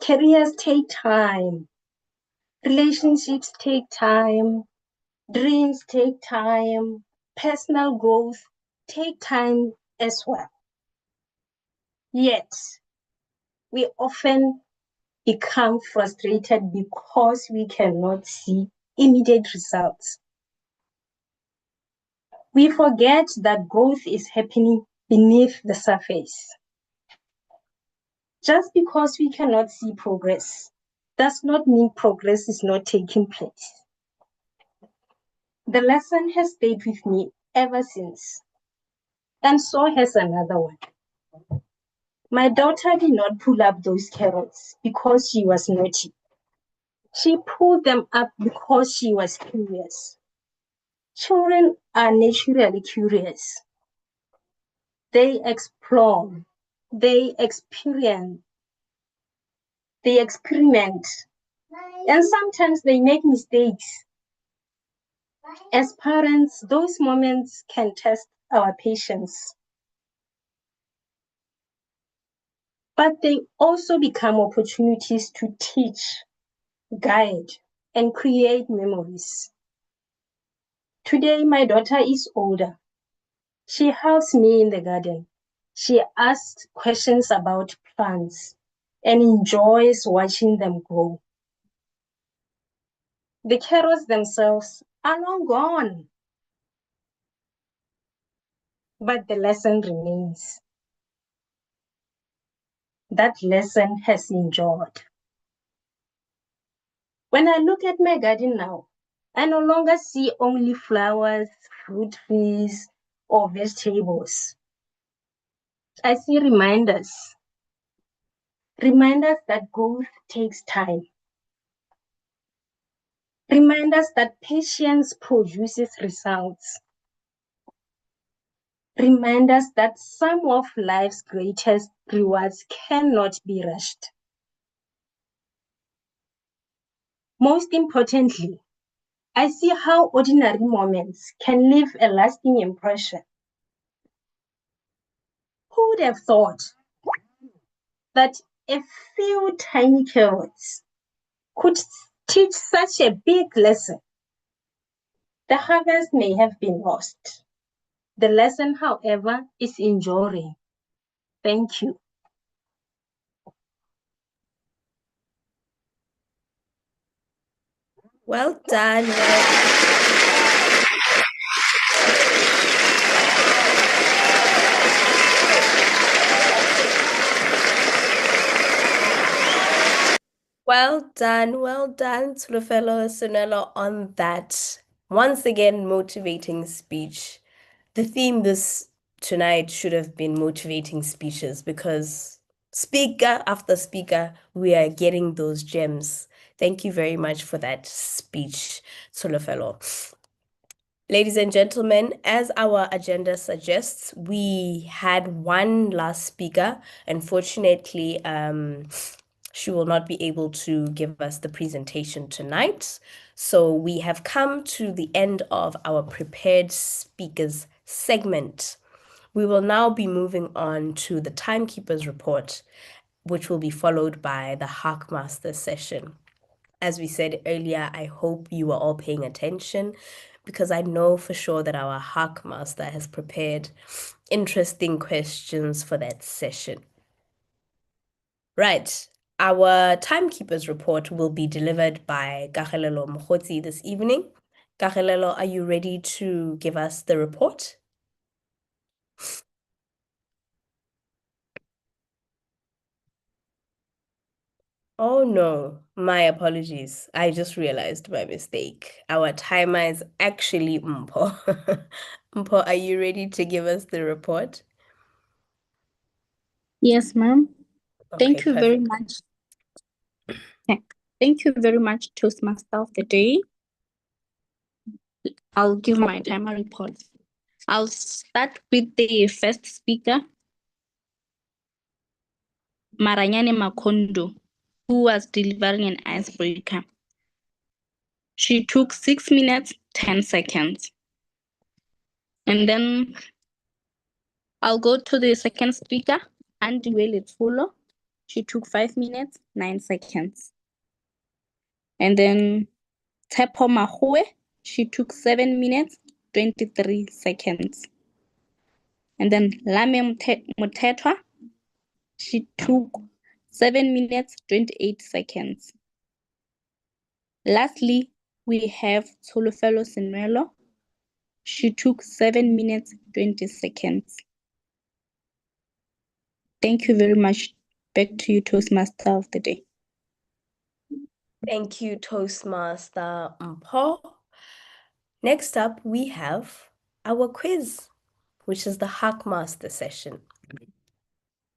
M: Careers take time. Relationships take time. Dreams take time. Personal growth take time as well. Yet, we often become frustrated because we cannot see immediate results. We forget that growth is happening beneath the surface. Just because we cannot see progress does not mean progress is not taking place. The lesson has stayed with me ever since, and so has another one. My daughter did not pull up those carrots because she was naughty. She pulled them up because she was curious. Children are naturally curious. They explore, they experience, they experiment, and sometimes they make mistakes. As parents, those moments can test our patience. But they also become opportunities to teach, guide, and create memories. Today, my daughter is older. She helps me in the garden. She asks questions about plants and enjoys watching them grow. The carrots themselves are long gone, but the lesson remains. That lesson has endured. When I look at my garden now, I no longer see only flowers, fruit trees, or vegetables. I see reminders that growth takes time. Remind us that patience produces results. Remind us that some of life's greatest rewards cannot be rushed. Most importantly, I see how ordinary moments can leave a lasting impression. Who would have thought that a few tiny carrots could teach such a big lesson? The harvest may have been lost. The lesson, however, is enduring. Thank you.
A: Well done. Well done, Tulufelo Sonelo, on that once again motivating speech. The theme this tonight should have been motivating speeches because speaker after speaker, we are getting those gems. Thank you very much for that speech, Tulufelo. Ladies and gentlemen, as our agenda suggests, we had one last speaker. Unfortunately, she will not be able to give us the presentation tonight. So we have come to the end of our prepared speakers segment. We will now be moving on to the timekeeper's report, which will be followed by the Hackmaster session. As we said earlier, I hope you are all paying attention because I know for sure that our Hackmaster has prepared interesting questions for that session. Right. Our timekeeper's report will be delivered by Kagelelo Mkhotsi this evening. Kagelelo, are you ready to give us the report? Oh no, my apologies. I just realized my mistake. Our timer is actually Mpho. Mpho, are you ready to give us the report?
B: Yes, ma'am.
A: Okay,
B: Thank you very
A: perfect.
B: much. Thank you very much, Toastmaster of the Day. I'll give my timer report. I'll start with the first speaker, Maranyane Makondo, who was delivering an icebreaker. She took 6 minutes, 10 seconds. And then I'll go to the second speaker, Andiwele Tfulo. She took 5 minutes, 9 seconds. And then Tepo Mahue, she took 7 minutes, 23 seconds. And then Lame Mutetwa, she took 7 minutes, 28 seconds. Lastly, we have Tsolofelo Senwelo. She took 7 minutes, 20 seconds. Thank you very much. Back to you, Toastmaster of the Day.
A: Thank you, Toastmaster Mpho. Next up, we have our quiz, which is the Hackmaster session.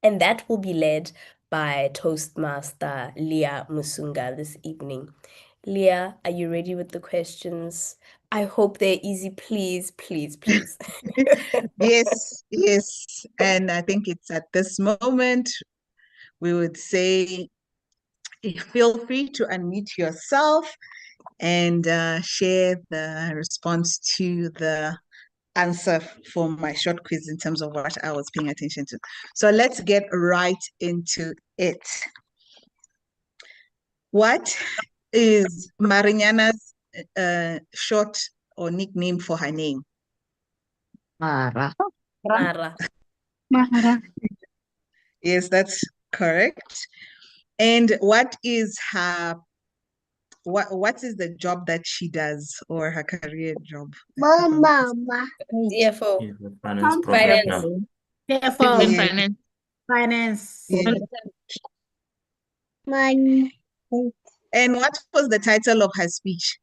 A: And that will be led by Toastmaster Leah Musunga this evening. Leah, are you ready with the questions? I hope they're easy, please, please, please.
E: Yes, yes. And I think it's at this moment we would say feel free to unmute yourself and share the response to the answer for my short quiz in terms of what I was paying attention to. So let's get right into it. What is Mariñana's short or nickname for her name?
G: Mara.
A: Mara.
B: Mahara.
E: Yes, that's correct. And what is what is the job that she does or her career job?
L: Mama.
A: CFO.
N: He's a finance
A: Finance.
N: professional.
D: Careful.
E: Yeah.
D: Finance.
E: Yeah.
L: Money.
E: And what was the title of her speech?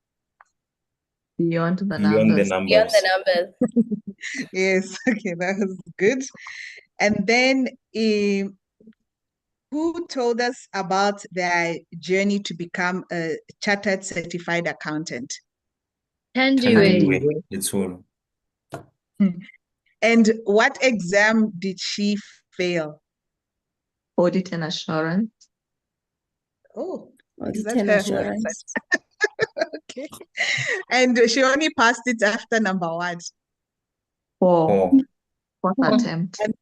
F: Beyond the
N: Beyond the
F: numbers.
A: Beyond the
N: numbers.
A: numbers.
E: Yes, okay, that was good. And then who told us about their journey to become a chartered certified accountant?
F: Tandiwe.
N: It's all.
E: And what exam did she fail?
O: Audit and assurance.
E: Oh, is
A: Audit
E: that
A: and
E: her
A: assurance.
E: website? Okay. And she only passed it after number one.
O: Fourth attempt.
E: And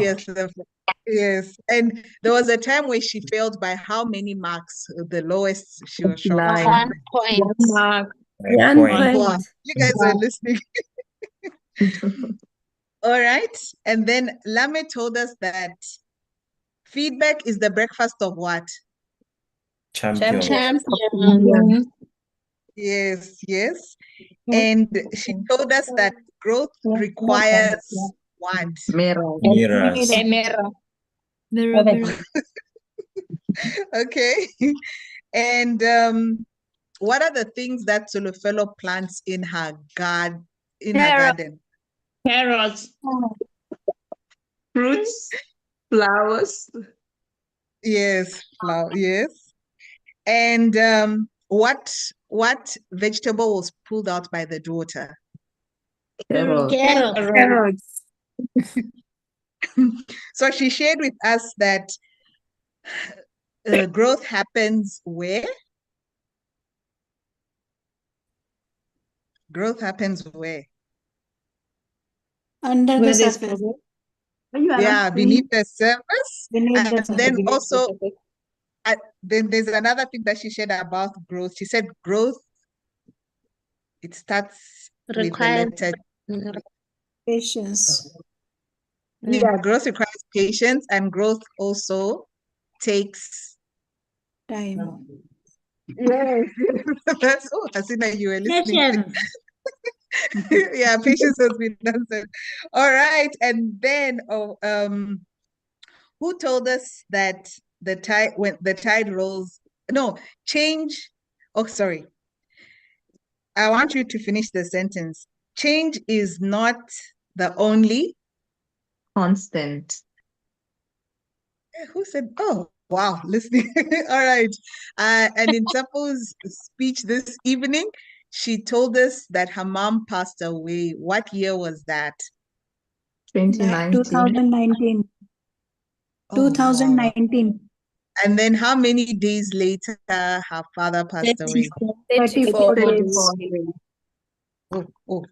E: yes, yes. And there was a time where she failed by how many marks? The lowest she was shocked.
O: 1
K: point.
O: 1 mark.
A: 1 point.
E: Wow, you guys were listening. All right. And then Lame told us that feedback is the breakfast of what?
N: Champion.
K: Champion.
E: Yes, yes. And she told us that growth requires what?
O: Mirrors.
N: Mirrors.
K: A mirror.
F: Mirror, mirror.
E: Okay. And what are the things that Solofelo plants in her garden?
K: Carrots.
O: Fruits. Flowers.
E: Yes, flower. Yes. And what vegetable was pulled out by the daughter?
K: Carrots.
E: So she shared with us that growth happens where? Growth happens where?
C: Under the surface.
E: Yeah, beneath the surface.
C: Beneath the
E: And
C: surface.
E: then also, then there's another thing that she shared about growth. She said growth, it starts with the
K: Requires
E: letter.
C: Patience.
E: Yeah, growth requires patience, and growth also takes
C: Time.
E: Yes. That's Hasina, you were listening.
D: Patience.
E: Yeah, patience has been answered. All right, and then who told us that when the tide rolls? No, change. Oh, sorry. I want you to finish the sentence. Change is not the only
O: Constant.
E: Who said, oh, wow, listening. All right. And in Tsapo's speech this evening, she told us that her mom passed away. What year was that?
O: 2019.
C: 2019.
E: Oh,
C: 2019.
E: and then how many days later her father passed away?
A: 34 days.
E: Oh.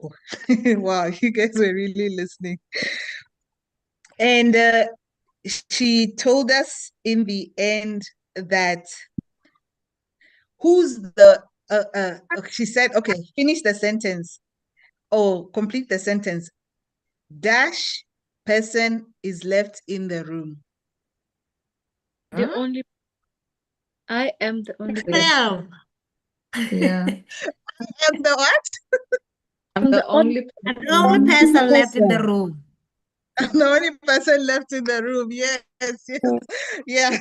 E: Wow, you guys were really listening. And she told us in the end that who's the she said, okay, finish the sentence. Oh, complete the sentence. Dash person is left in the room.
F: The only. I am the only.
D: Well,
O: Yeah.
E: And the what?
O: I'm the only
D: the only person left in the room.
E: I'm the only person left in the room. Yes. Yeah.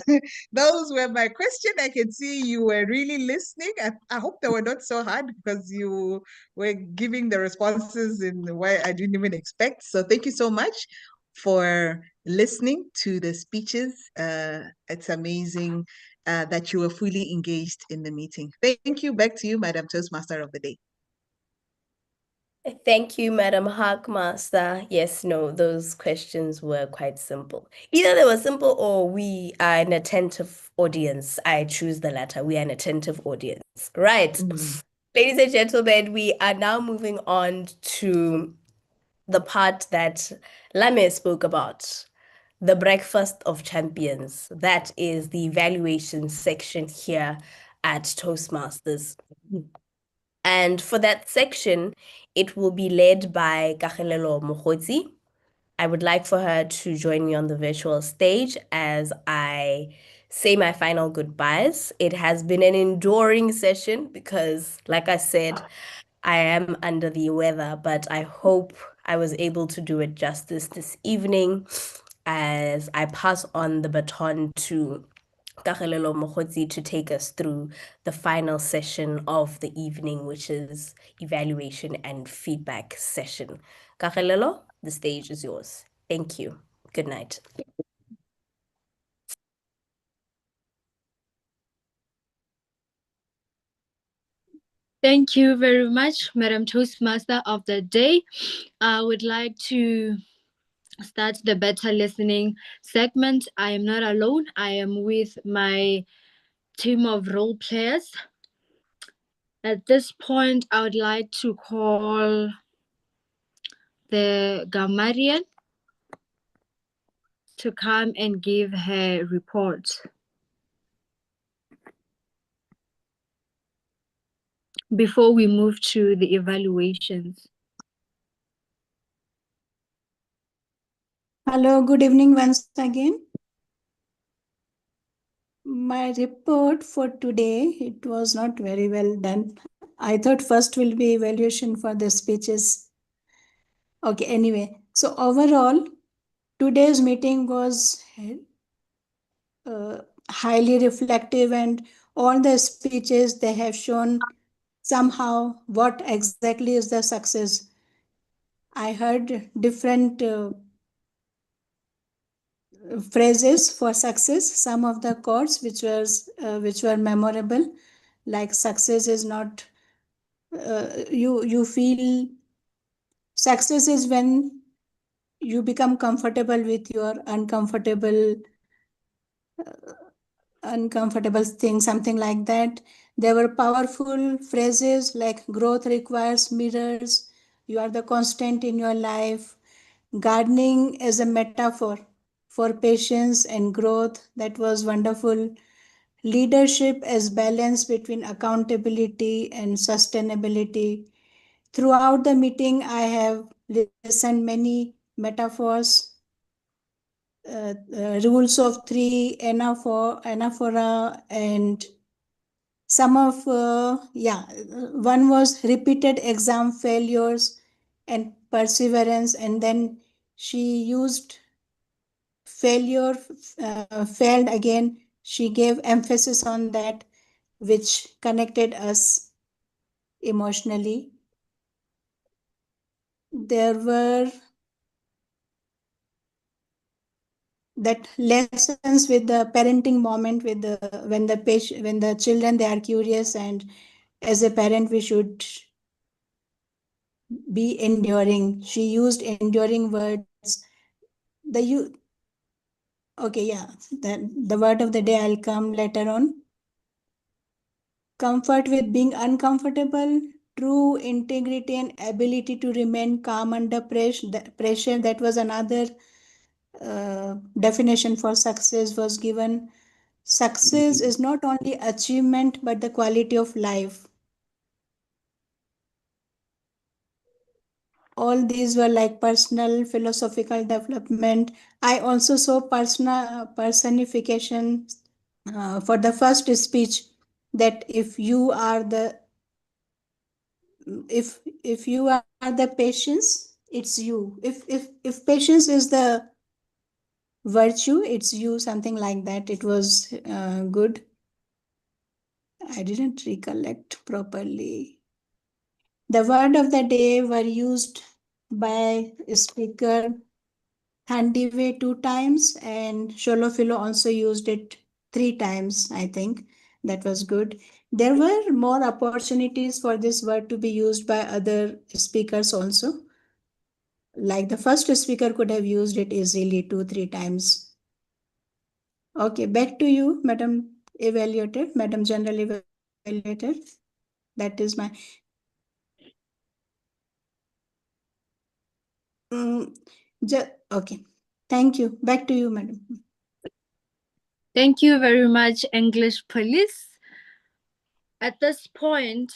E: Those were my question. I can see you were really listening. I hope they were not so hard because you were giving the responses in a way I didn't even expect. So thank you so much for listening to the speeches. It's amazing that you were fully engaged in the meeting. Thank you. Back to you, Madam Toastmaster of the Day.
A: Thank you, Madam Hackmaster. Yes, no, those questions were quite simple. Either they were simple or we are an attentive audience. I choose the latter. We are an attentive audience. Right. Ladies and gentlemen, we are now moving on to the part that Lame spoke about, the breakfast of champions. That is the evaluation section here at Toastmasters. And for that section, it will be led by Kagelelo Mokgotsi. I would like for her to join me on the virtual stage as I say my final goodbyes. It has been an enduring session because, like I said, I am under the weather, but I hope I was able to do it justice this evening as I pass on the baton to Kagelelo Mokgotsi to take us through the final session of the evening, which is evaluation and feedback session. Kagelelo, the stage is yours. Thank you. Good night.
F: Thank you very much, Madam Toastmaster of the day. I would like to start the better listening segment. I am not alone. I am with my team of role players. At this point, I would like to call the grammarian to come and give her report. Before we move to the evaluations.
C: Hello, good evening once again. My report for today, it was not very well done. I thought first will be evaluation for the speeches. Okay, anyway, so overall, today's meeting was highly reflective, and all the speeches they have shown somehow what exactly is the success. I heard different phrases for success, some of the quotes which were memorable, like success is not you feel success is when you become comfortable with your uncomfortable thing, something like that. There were powerful phrases like growth requires mirrors, you are the constant in your life, gardening as a metaphor for patience and growth, that was wonderful. Leadership as balance between accountability and sustainability. Throughout the meeting, I have listened many metaphors, rules of three, anaphora, and some of, one was repeated exam failures and perseverance, and then she used failure, failed again. She gave emphasis on that, which connected us emotionally. There were that lessons with the parenting moment, with the when the children they are curious, and as a parent we should be enduring. She used enduring words. The you Okay, yeah, the word of the day I'll come later on. Comfort with being uncomfortable, true integrity and ability to remain calm under pressure, that was another definition for success was given. Success is not only achievement but the quality of life. All these were like personal philosophical development. I also saw personal personification for the first speech, that if you are the patience, it's you. If patience is the virtue, it's you, something like that. It was good. I didn't recollect properly. The word of the day were used by speaker Thandive 2 times, and Sholofilo also used it 3 times, I think. That was good. There were more opportunities for this word to be used by other speakers also. Like the first speaker could have used it easily 2, 3 times. Okay, back to you, Madam Evaluator, Madam General Evaluator. That is my. Mm, okay. Thank you. Back to you, Madam.
F: Thank you very much, English Police. At this point,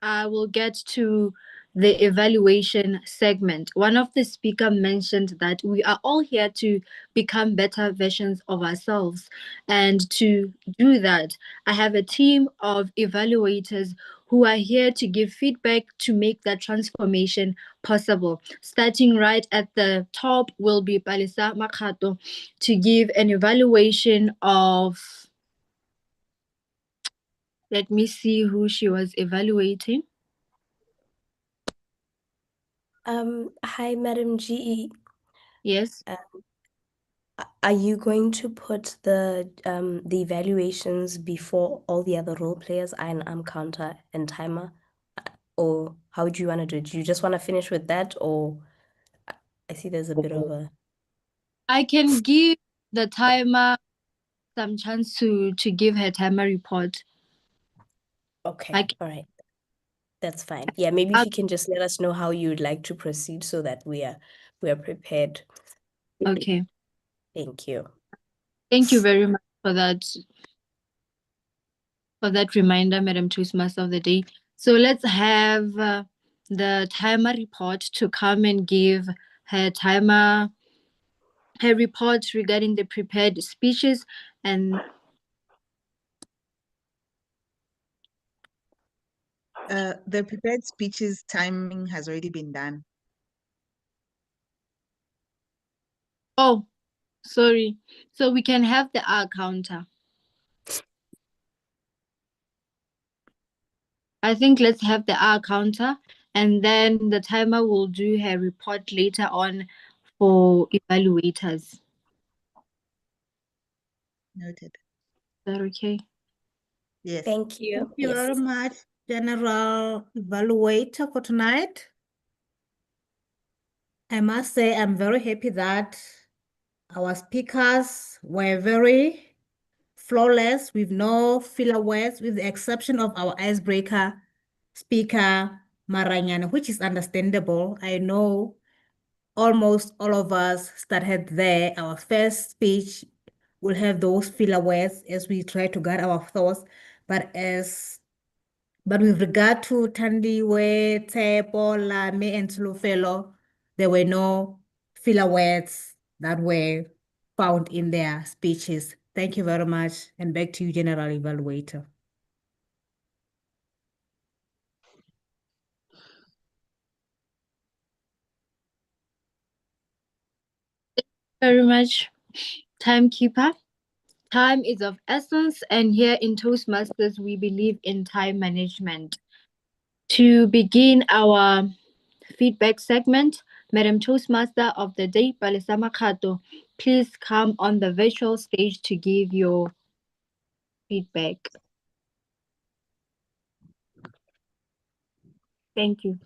F: I will get to the evaluation segment. One of the speaker mentioned that we are all here to become better versions of ourselves. And to do that, I have a team of evaluators who are here to give feedback to make that transformation possible. Starting right at the top will be Palisa Makato to give an evaluation of, let me see who she was evaluating.
A: Hi, Madam GE.
F: Yes.
A: Are you going to put the evaluations before all the other role players and counter and timer, Or how do you want to do it? Do you just want to finish with that, or I see there's a bit of a
F: I can give the timer some chance to give her timer report.
A: okay,
F: Like,
A: all right. That's fine. Yeah, maybe if you can just let us know how you would like to proceed so that we are prepared.
F: okay.
A: Thank you.
F: Thank you very much for that reminder, Madam Toastmaster of the Day. So let's have the timer report to come and give her report regarding the prepared speeches. And
E: The prepared speeches timing has already been done.
F: oh, sorry. So we can have the hour counter. I think let's have the hour counter, and then the timer will do her report later on for evaluators.
E: Noted.
F: Is that okay?
E: Yes.
A: Thank you.
D: Thank you
A: Yes.
D: very much, General Evaluator, for tonight. I must say I'm very happy that our speakers were very flawless with no filler words, with the exception of our icebreaker speaker, Maranyana, which is understandable. I know almost all of us started there. Our first speech will have those filler words as we try to guide our thoughts. But with regard to Tandiwe, Tepo, Lame, and Tulufelo, there were no filler words that were found in their speeches. Thank you very much. And back to you, General Evaluator.
F: Very much, timekeeper. Time is of essence, and here in Toastmasters, we believe in time management. To begin our feedback segment, Madam Toastmaster of the Day, Palesa Makato, please come on the virtual stage to give your feedback. Thank you.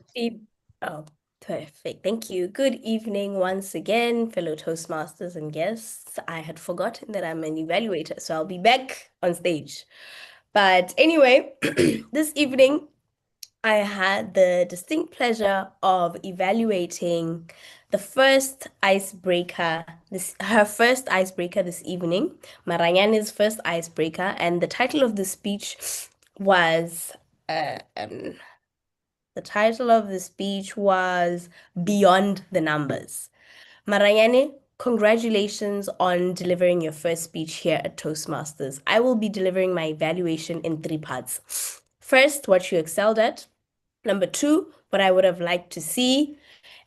A: Oh, perfect. Thank you. Good evening once again, fellow Toastmasters and guests. I had forgotten that I'm an evaluator, so I'll be back on stage. But anyway, this evening, I had the distinct pleasure of evaluating the first icebreaker, her first icebreaker this evening, Maranyane's first icebreaker, and the title of the speech was Beyond the Numbers. Maranyane, congratulations on delivering your first speech here at Toastmasters. I will be delivering my evaluation in 3 parts. First, what you excelled at. Number 2, what I would have liked to see.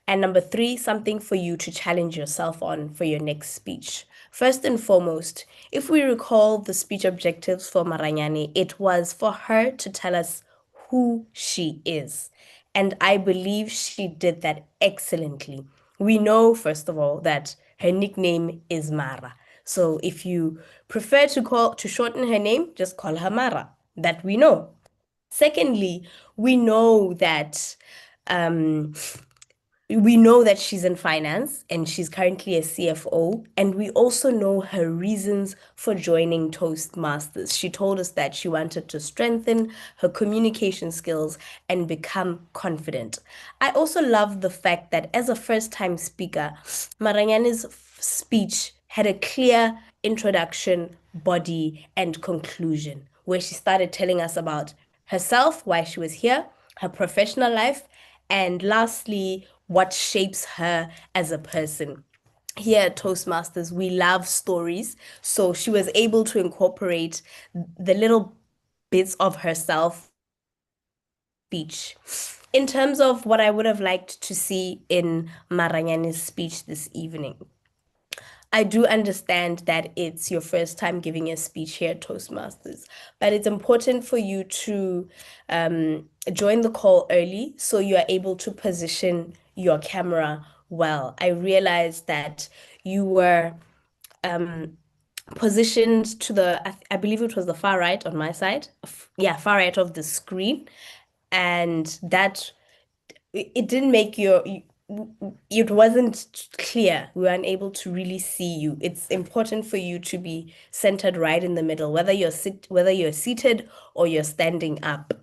A: And number 3, something for you to challenge yourself on for your next speech. First and foremost, if we recall the speech objectives for Maranyane, it was for her to tell us who she is. And I believe she did that excellently. We know, first of all, that her nickname is Mara. So if you prefer to shorten her name, just call her Mara. That we know. Secondly, we know that she's in finance and she's currently a CFO, and we also know her reasons for joining Toastmasters. She told us that she wanted to strengthen her communication skills and become confident. I also love the fact that as a first-time speaker, Maranyane's speech had a clear introduction, body, and conclusion, where she started telling us about herself, why she was here, her professional life, and lastly, what shapes her as a person. Here at Toastmasters, we love stories. So she was able to incorporate the little bits of herself speech. In terms of what I would have liked to see in Maranyane's speech this evening, I do understand that it's your first time giving a speech here at Toastmasters, but it's important for you to join the call early so you are able to position your camera well. I realized that you were positioned to I believe it was the far right on my side. Yeah, far right of the screen. and that it didn't make it wasn't clear. We were unable to really see you. It's important for you to be centered right in the middle, whether you're seated or you're standing up.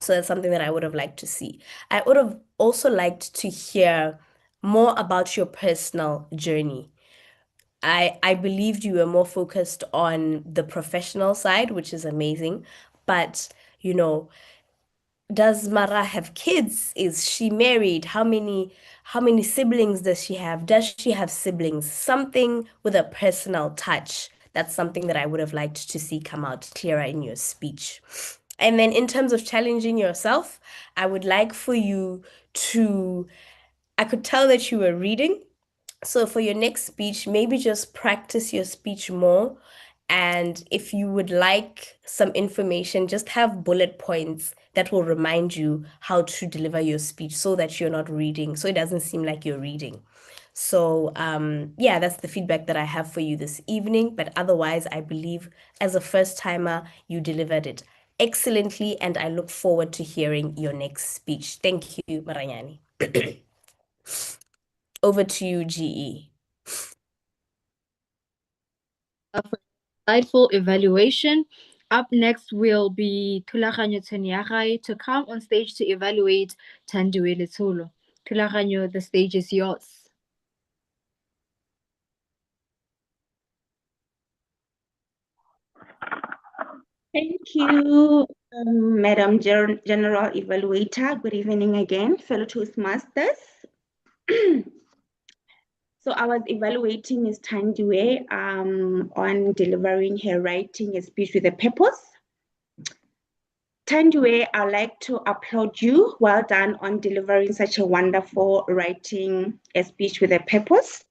A: So that's something that I would have liked to see. I would have also liked to hear more about your personal journey. I believed you were more focused on the professional side, which is amazing. But, you know, does Mara have kids? Is she married? How many siblings does she have? Does she have siblings? Something with a personal touch. That's something that I would have liked to see come out clearer in your speech. And then in terms of challenging yourself, I would like for you to, I could tell that you were reading. So for your next speech, maybe just practice your speech more. And if you would like some information, just have bullet points that will remind you how to deliver your speech so that you're not reading, so it doesn't seem like you're reading. So yeah, that's the feedback that I have for you this evening. But otherwise, I believe as a first timer, you delivered it excellently, and I look forward to hearing your next speech. Thank you, Maranyani. Over to you, GE.
F: For insightful evaluation. Up next will be Thulaganyo Tsheniagai to come on stage to evaluate Thandiwe Letsholo. Thulaganyo, the stage is yours.
H: Thank you, Madam General Evaluator. Good evening again, fellow Toastmasters. So I was evaluating Ms. Thandiwe on delivering her writing a speech with a purpose. Thandiwe, I'd like to applaud you. Well done on delivering such a wonderful writing a speech with a purpose.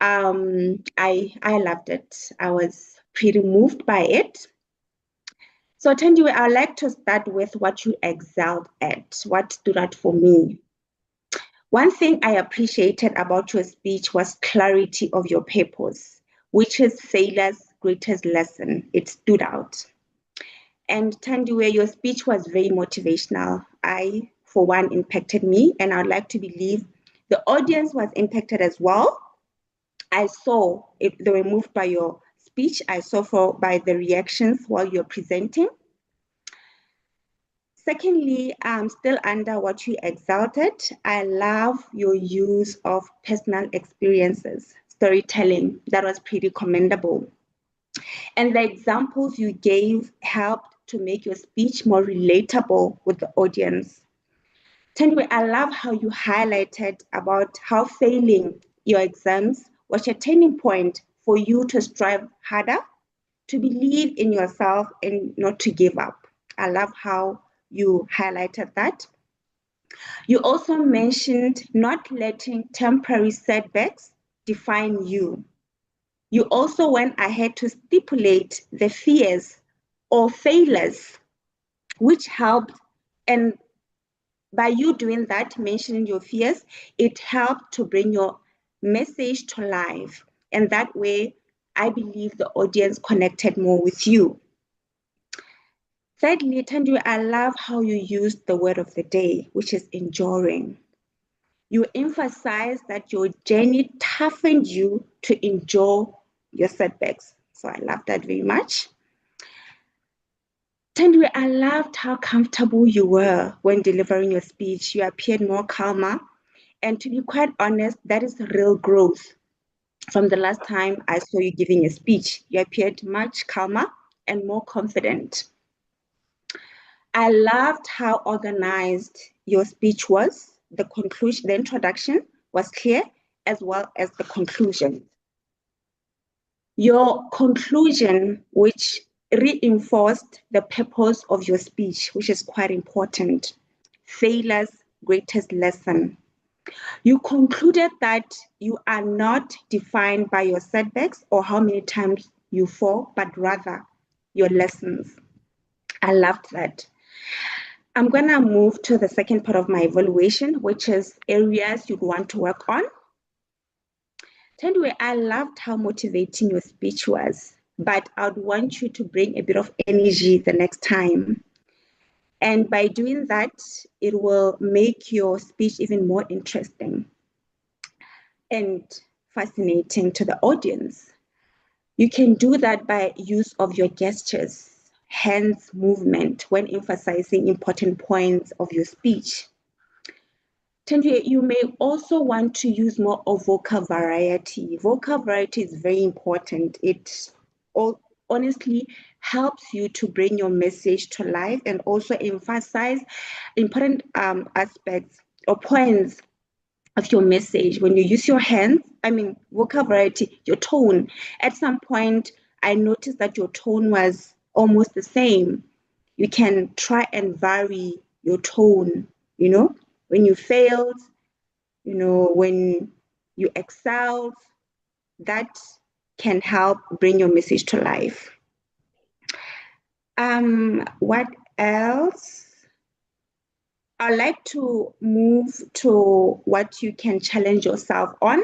H: I loved it. I was pretty moved by it. So Thandiwe, I'd like to start with what you excelled at, what stood out for me. One thing I appreciated about your speech was clarity of your purpose, which is failures' greatest lesson. It stood out. And Thandiwe, your speech was very motivational. I, for one, impacted me, and I'd like to believe the audience was impacted as well. I saw if they were moved by your speech. I saw by the reactions while you're presenting. Secondly, still under what you exalted, I love your use of personal experiences, storytelling. That was pretty commendable. And the examples you gave helped to make your speech more relatable with the audience. Thandiwe, I love how you highlighted about how failing your exams was a turning point for you to strive harder, to believe in yourself, and not to give up. I love how you highlighted that. You also mentioned not letting temporary setbacks define you. You also went ahead to stipulate the fears or failures, which helped. And by you doing that, mentioning your fears, it helped to bring your message to life. And that way, I believe the audience connected more with you. Thirdly, Thandiwe, I love how you used the word of the day, which is enduring. You emphasize that your journey toughened you to endure your setbacks. So I love that very much. Thandiwe, I loved how comfortable you were when delivering your speech. You appeared more calmer. And to be quite honest, that is real growth. From the last time I saw you giving a speech, you appeared much calmer and more confident. I loved how organized your speech was. The conclusion, the introduction was clear, as well as the conclusion. Your conclusion, which reinforced the purpose of your speech, which is quite important. Failure's greatest lesson. You concluded that you are not defined by your setbacks or how many times you fall, but rather your lessons. I loved that. I'm going to move to the second part of my evaluation, which is areas you'd want to work on. Thandiwe, I loved how motivating your speech was, but I'd want you to bring a bit of energy the next time. And by doing that, it will make your speech even more interesting and fascinating to the audience. You can do that by use of your gestures, hands movement when emphasizing important points of your speech. Tendu, you may also want to use more of vocal variety. Vocal variety is very important. It honestly helps you to bring your message to life and also emphasize important aspects or points of your message. When you use your hands, vocal variety, your tone. At some point, I noticed that your tone was almost the same. You can try and vary your tone, when you failed, when you excelled, that can help bring your message to life. What else? I'd like to move to what you can challenge yourself on.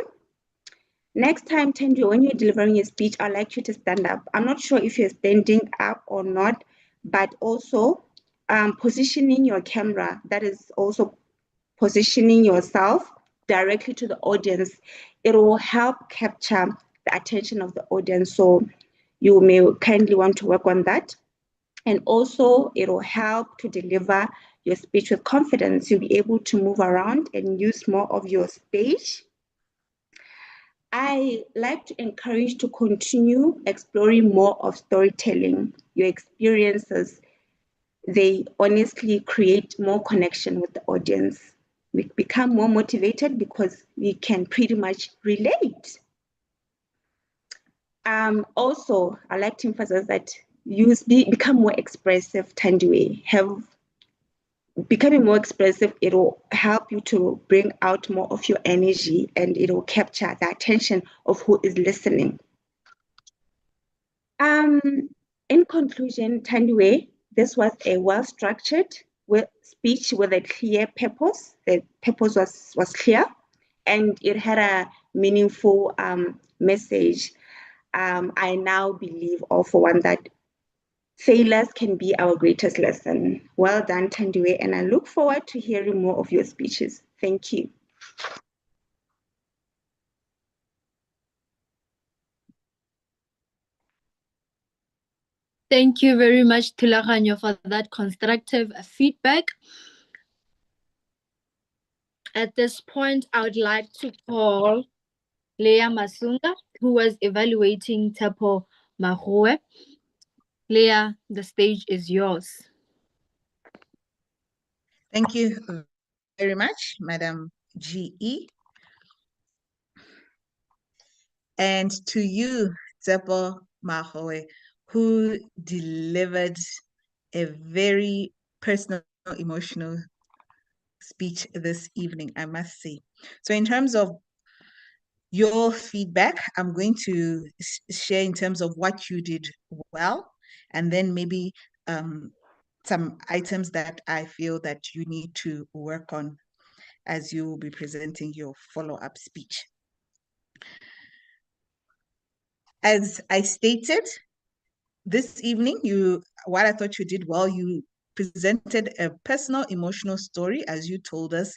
H: Next time, Tendu, when you're delivering a speech, I'd like you to stand up. I'm not sure if you're standing up or not, but also positioning your camera, that is also positioning yourself directly to the audience. It will help capture the attention of the audience. So you may kindly want to work on that. And also, it will help to deliver your speech with confidence. You'll be able to move around and use more of your space. I like to encourage to continue exploring more of storytelling, your experiences. They honestly create more connection with the audience. We become more motivated because we can pretty much relate. Also, I like to emphasize that become more expressive, Tandiwe. Becoming more expressive, it will help you to bring out more of your energy and it will capture the attention of who is listening. In conclusion, Tandiwe, this was a well-structured speech with a clear purpose. The purpose was clear and it had a meaningful message. I now believe, all for one, that failures can be our greatest lesson. Well done, Tandiwe, and I look forward to hearing more of your speeches. Thank you.
F: Thank you very much, Thulaganyo, for that constructive feedback. At this point, I would like to call Leah Masunga, who was evaluating Tepo Mahoe. Leah, the stage is yours.
E: Thank you very much, Madam GE. And to you, Tepo Mahoe, who delivered a very personal, emotional speech this evening, I must say. So in terms of your feedback, I'm going to share in terms of what you did well, and then maybe some items that I feel that you need to work on as you will be presenting your follow-up speech. As I stated, this evening, what I thought you did well, you presented a personal, emotional story as you told us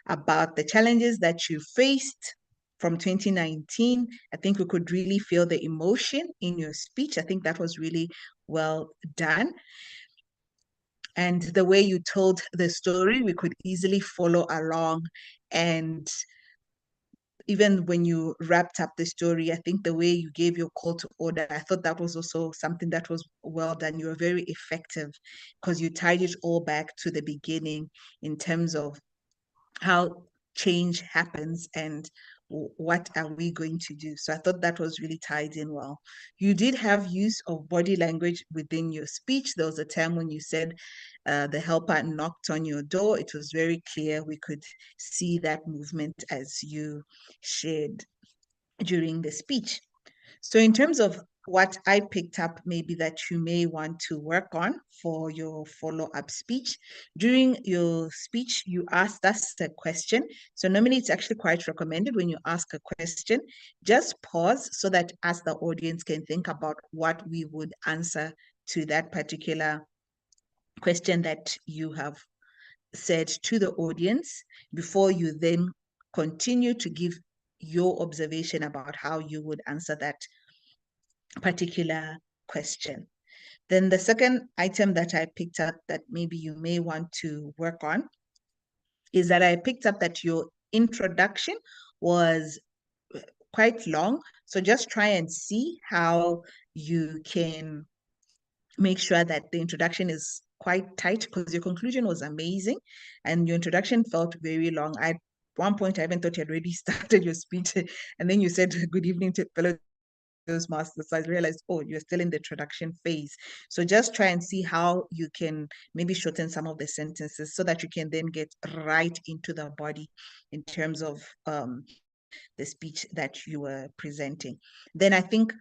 E: about the challenges that you faced from 2019. I think we could really feel the emotion in your speech. I think that was really well done. And the way you told the story, we could easily follow along. And even when you wrapped up the story, I think the way you gave your call to order, I thought that was also something that was well done. You were very effective because you tied it all back to the beginning in terms of how change happens and what are we going to do. So I thought that was really tied in well. You did have use of body language within your speech. There was a time when you said the helper knocked on your door. It was very clear. We could see that movement as you shared during the speech. So in terms of what I picked up maybe that you may want to work on for your follow-up speech. During your speech, you asked us a question. So normally it's actually quite recommended when you ask a question, just pause so that as the audience can think about what we would answer to that particular question that you have said to the audience before you then continue to give your observation about how you would answer that particular question. Then the second item that I picked up that maybe you may want to work on is that I picked up that your introduction was quite long. So just try and see how you can make sure that the introduction is quite tight, because your conclusion was amazing and your introduction felt very long. At one point, I even thought you had already started your speech, and then you said, "Good evening to fellow Toastmasters." So I realized, oh, you're still in the introduction phase. So just try and see how you can maybe shorten some of the sentences so that you can then get right into the body in terms of the speech that you were presenting. Then I think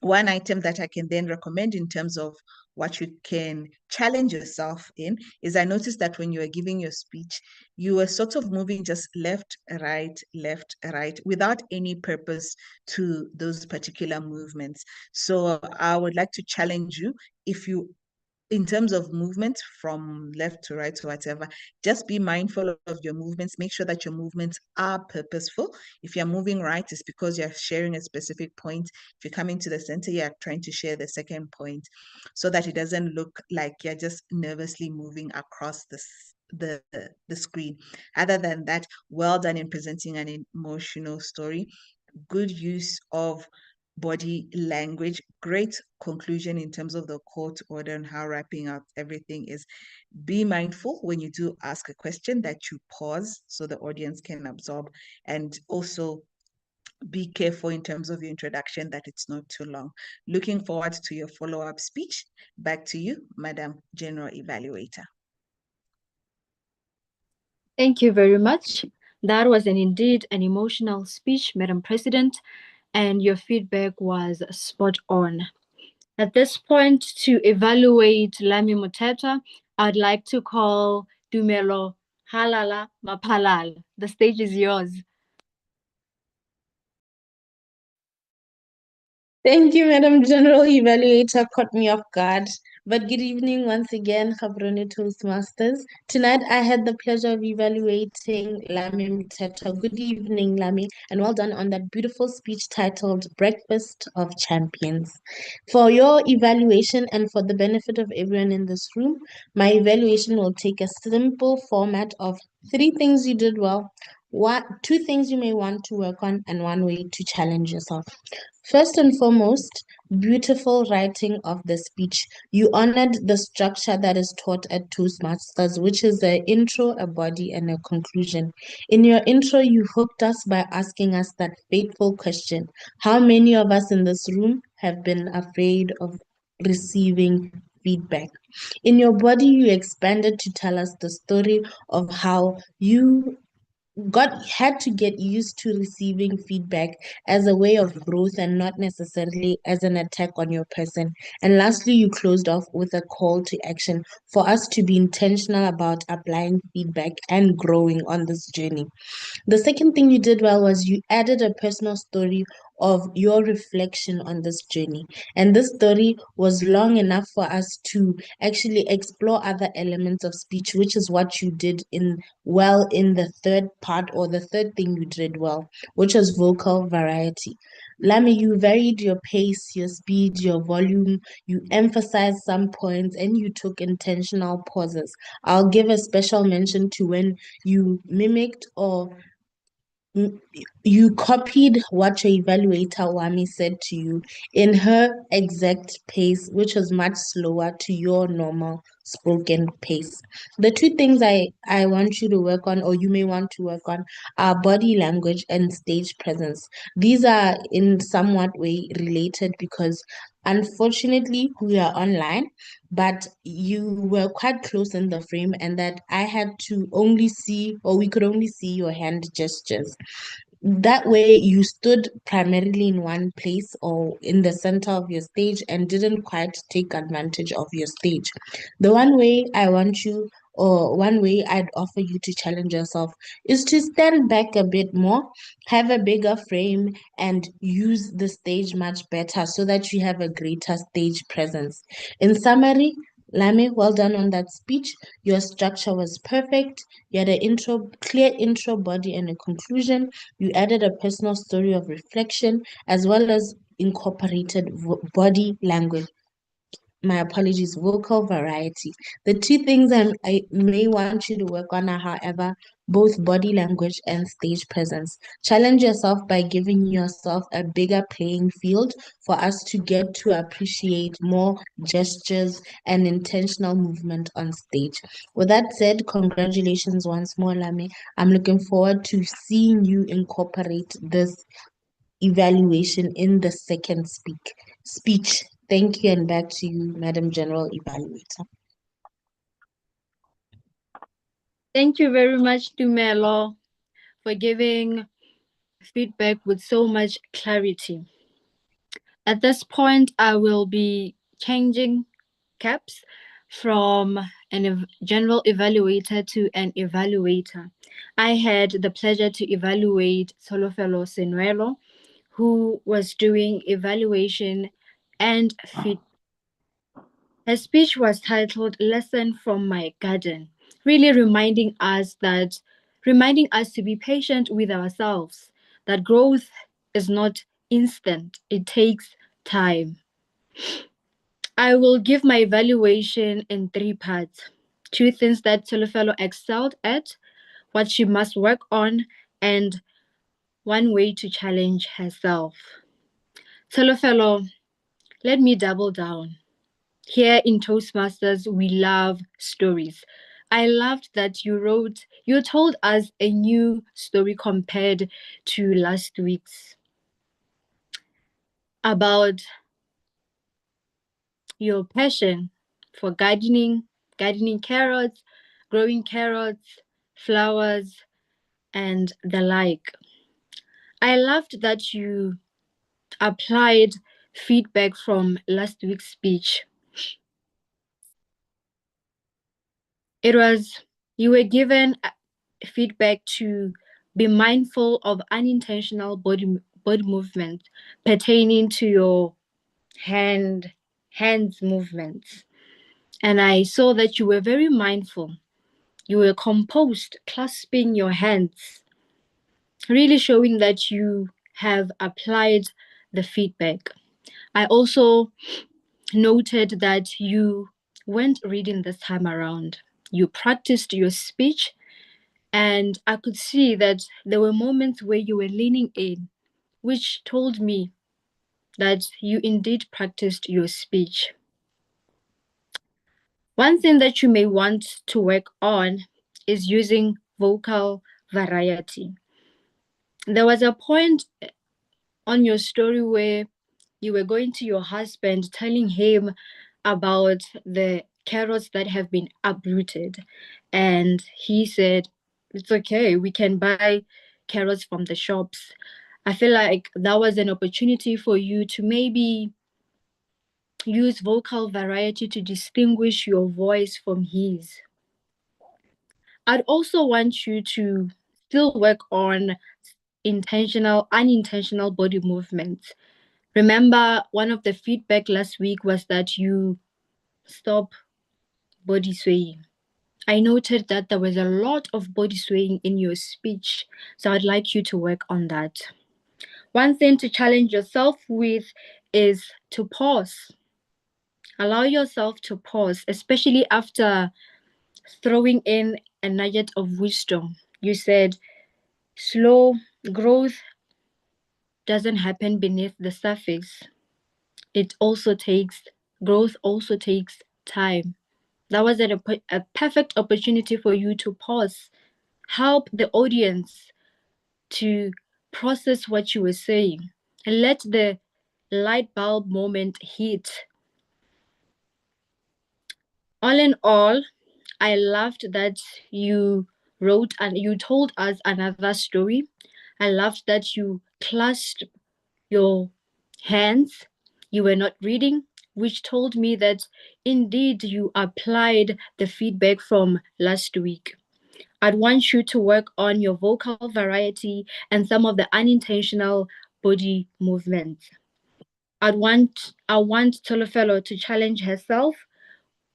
E: one item that I can then recommend in terms of what you can challenge yourself in is, I noticed that when you were giving your speech, you were sort of moving just left, right, without any purpose to those particular movements. So I would like to challenge you, if you, in terms of movement from left to right or whatever, just be mindful of your movements. Make sure that your movements are purposeful. If you're moving right, it's because you're sharing a specific point. If you're coming to the center, you're trying to share the second point, so that it doesn't look like you're just nervously moving across the screen. Other than that, well done in presenting an emotional story. Good use of body language, great conclusion in terms of the court order and how wrapping up everything is. Be mindful when you do ask a question that you pause so the audience can absorb, and also be careful in terms of your introduction that it's not too long. Looking forward to your follow-up speech. Back to you, Madam General Evaluator.
F: Thank you very much. That was indeed an emotional speech, Madam President, and your feedback was spot on. At this point, to evaluate Lami Muteta, I'd like to call Dumelo Halala Mapalal. The stage is yours.
K: Thank you, Madam General Evaluator. Caught me off guard. But good evening once again, Gaborone Toastmasters. Tonight I had the pleasure of evaluating Lami Muteta. Good evening, Lami, and well done on that beautiful speech titled Breakfast of Champions. For your evaluation and for the benefit of everyone in this room, my evaluation will take a simple format of 3 things you did well, 2 things you may want to work on, and 1 way to challenge yourself. First and foremost, beautiful writing of the speech. You honored the structure that is taught at Toastmasters, which is an intro, a body, and a conclusion. In your intro, you hooked us by asking us that fateful question: how many of us in this room have been afraid of receiving feedback? In your body, you expanded to tell us the story of how you had to get used to receiving feedback as a way of growth and not necessarily as an attack on your person. And lastly, you closed off with a call to action for us to be intentional about applying feedback and growing on this journey. The second thing you did well was you added a personal story of your reflection on this journey. And this story was long enough for us to actually explore other elements of speech, which is what you did in the third part, or the third thing you did well, which was vocal variety. Lami, you varied your pace, your speed, your volume, you emphasized some points, and you took intentional pauses. I'll give a special mention to when you mimicked or you copied what your evaluator Wami said to you in her exact pace, which was much slower to your normal spoken pace. The 2 things I want you to work on, or you may want to work on, are body language and stage presence. These are in somewhat way related because unfortunately we are online, but you were quite close in the frame, and that I had to only see, or we could only see your hand gestures. That way you stood primarily in one place or in the center of your stage and didn't quite take advantage of your stage. The one way I want you, or one way I'd offer you to challenge yourself, is to stand back a bit more, have a bigger frame, and use the stage much better so that you have a greater stage presence. In summary, Lame, well done on that speech. Your structure was perfect. You had an intro, clear intro, body, and a conclusion. You added a personal story of reflection as well as incorporated body language. My apologies, vocal variety. The two things I may want you to work on are, however, both body language and stage presence. Challenge yourself by giving yourself a bigger playing field for us to get to appreciate more gestures and intentional movement on stage. With that said, congratulations once more, Lame. I'm looking forward to seeing you incorporate this evaluation in the second speech. Thank you, and back to you, Madam General Evaluator.
F: Thank you very much, Tumelo, for giving feedback with so much clarity. At this point, I will be changing caps from a general evaluator to an evaluator. I had the pleasure to evaluate Solofelo Senuelo, who was doing evaluation and feedback. Her speech was titled Lesson from My Garden, really reminding us to be patient with ourselves, that growth is not instant, it takes time. I will give my evaluation in 3 parts. 2 things that Tolofelo excelled at, what she must work on, and 1 way to challenge herself. Tolofelo, let me double down. Here in Toastmasters, we love stories. I loved that you told us a new story compared to last week's about your passion for gardening carrots, growing carrots, flowers, and the like. I loved that you applied feedback from last week's speech. You were given feedback to be mindful of unintentional body movements pertaining to your hands movements. And I saw that you were very mindful. You were composed, clasping your hands, really showing that you have applied the feedback. I also noted that you weren't reading this time around. You practiced your speech, and I could see that there were moments where you were leaning in, which told me that you indeed practiced your speech. One thing that you may want to work on is using vocal variety. There was a point on your story where you were going to your husband telling him about the carrots that have been uprooted, and he said, it's okay, we can buy carrots from the shops. I feel like that was an opportunity for you to maybe use vocal variety to distinguish your voice from his. I'd also want you to still work on unintentional body movements. Remember, one of the feedback last week was that you stop body swaying. I noted that there was a lot of body swaying in your speech, so I'd like you to work on that. One thing to challenge yourself with is to pause. Allow yourself to pause, especially after throwing in a nugget of wisdom. You said slow growth doesn't happen beneath the surface. Growth also takes time. That was a perfect opportunity for you to pause, help the audience to process what you were saying, and let the light bulb moment hit. All in all, I loved that you wrote and you told us another story. I loved that you clasped your hands. You were not reading, which told me that indeed you applied the feedback from last week. I'd want you to work on your vocal variety and some of the unintentional body movements. I want Tolofelo to challenge herself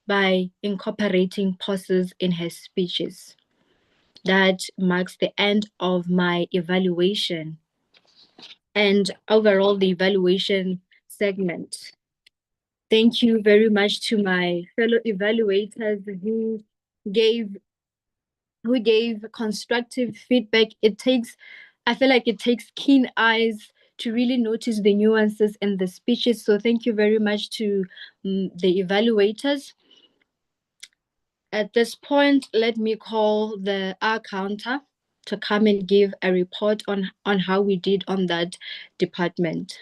F: by incorporating pauses in her speeches. That marks the end of my evaluation and overall the evaluation segment. Thank you very much to my fellow evaluators gave who gave constructive feedback. I feel like it takes keen eyes to really notice the nuances in the speeches. So thank you very much to the evaluators. At this point, let me call the R counter to come and give a report on how we did on that department.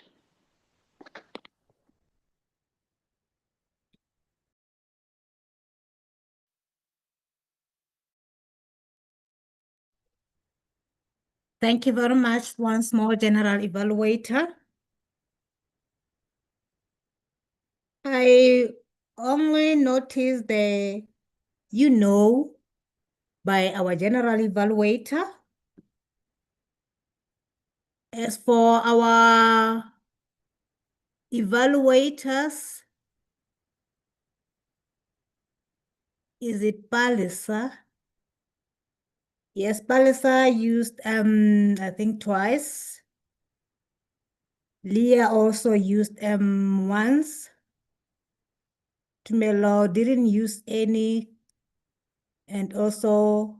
D: Thank you very much once more, General Evaluator. I only noticed the by our General Evaluator. As for our evaluators, is it Palisa? Yes, Palisa used I think twice. Leah also used once. Tumelo didn't use any, and also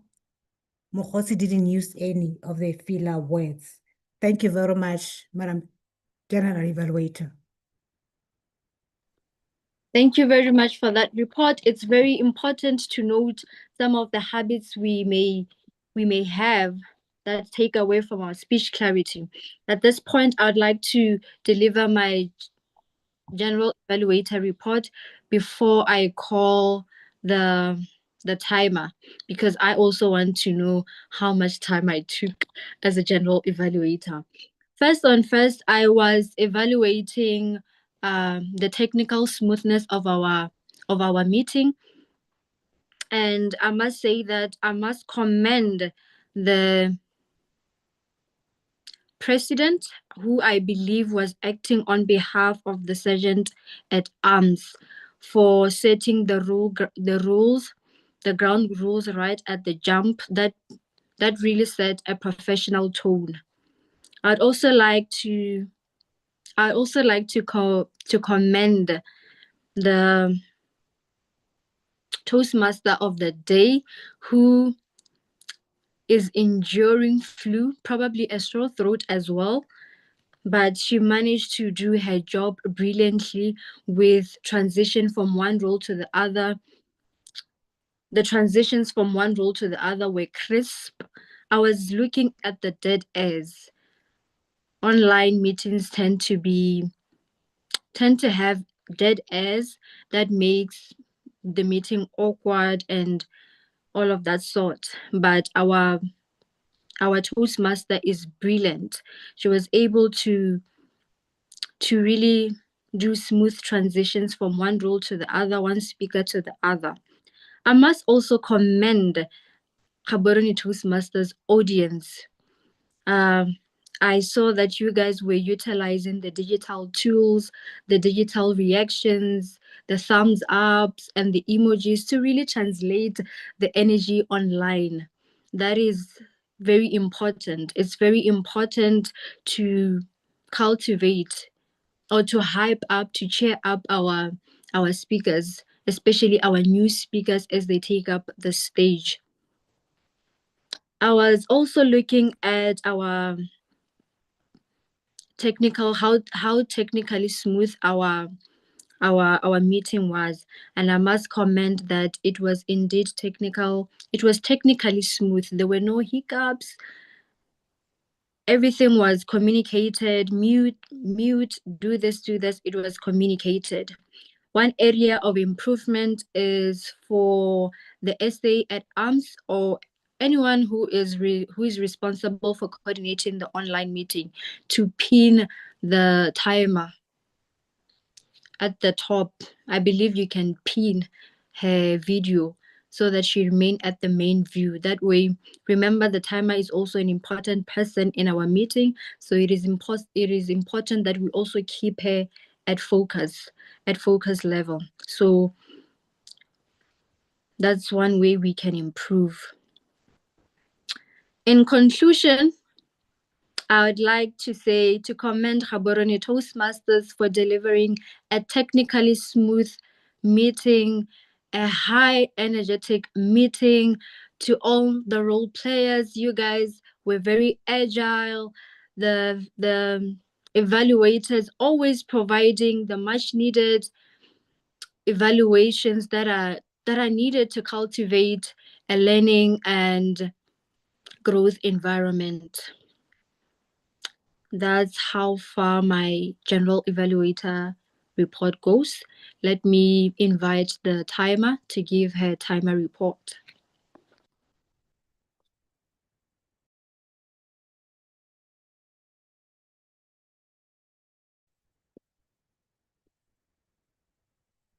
D: Mokhosi didn't use any of the filler words. Thank you very much, Madam General Evaluator.
F: Thank you very much for that report. It's very important to note some of the habits we may have that take away from our speech clarity. At this point, I would like to deliver my general evaluator report before I call the timer, because I also want to know how much time I took as a general evaluator. First, I was evaluating the technical smoothness of our meeting, and I must say that I must commend the president, who I believe was acting on behalf of the sergeant at arms, for setting the ground rules right at the jump. That really set a professional tone. I'd also like to commend the Toastmaster of the day, who is enduring flu, probably a sore throat as well, but she managed to do her job brilliantly with transition from one role to the other. The transitions from one role to the other were crisp. I was looking at the dead airs. Online meetings tend to have dead airs that makes the meeting awkward and all of that sort. But our Toastmaster is brilliant. She was able to really do smooth transitions from one role to the other, one speaker to the other. I must also commend Gaborone Toastmasters audience. I saw that you guys were utilizing the digital tools, the digital reactions, the thumbs ups, and the emojis to really translate the energy online. That is very important. It's very important to cultivate or to hype up, to cheer up our speakers, especially our new speakers as they take up the stage. I was also looking at our technical, how technically smooth our meeting was, and I must comment that it was indeed technical. It was technically smooth. There were no hiccups. Everything was communicated. Mute, do this. It was communicated. One area of improvement is for the SA at arms, or anyone who is responsible for coordinating the online meeting, to pin the timer at the top. I believe you can pin her video so that she remain at the main view. That way, remember, the timer is also an important person in our meeting, so it is important that we also keep her at focus level. So That's one way we can improve. In conclusion, I would like to commend Gaborone Toastmasters for delivering a technically smooth meeting, a high energetic meeting. To all the role players, you guys were very agile. The evaluators always providing the much needed evaluations that are needed to cultivate a learning and growth environment. That's how far my general evaluator report goes. Let me invite the timer to give her timer report.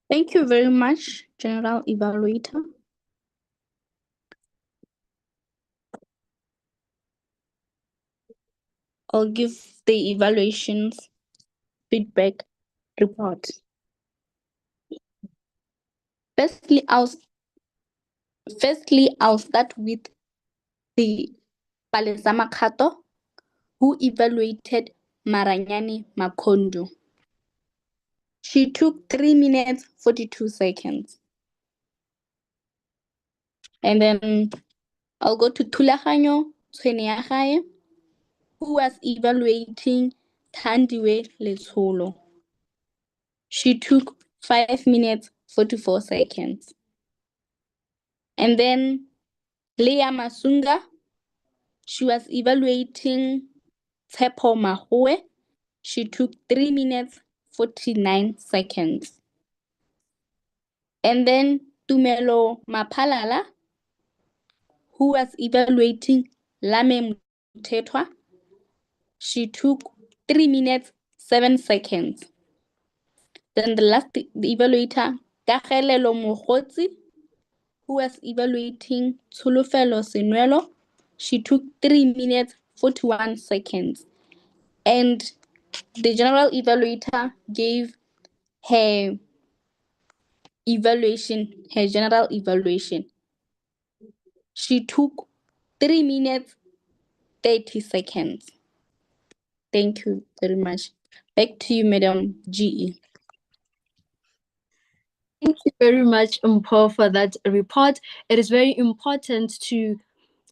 B: Thank you very much, General Evaluator. I'll give the evaluations feedback report. Firstly, I'll start with the Palesa Makhato, who evaluated Maranyani Makondo. She took 3 minutes 42 seconds. And then I'll go to Thulaganyo Tshweneagae, who was evaluating Thandiwe Letsholo. She took 5 minutes 44 seconds. And then Leah Masunga, she was evaluating Tshepo Mahoe. She took 3 minutes 49 seconds. And then Tumelo Mapalala, who was evaluating Lame Mutetwa, she took 3 minutes 7 seconds. Then the last evaluator, Kagelelo Mogotsi, who was evaluating Tsholofelo Senwelo, she took 3 minutes 41 seconds. And the general evaluator gave her general evaluation. She took 3 minutes 30 seconds. Thank you very much. Back to you, Madam GE.
F: Thank you very much, Mpho, for that report. It is very important to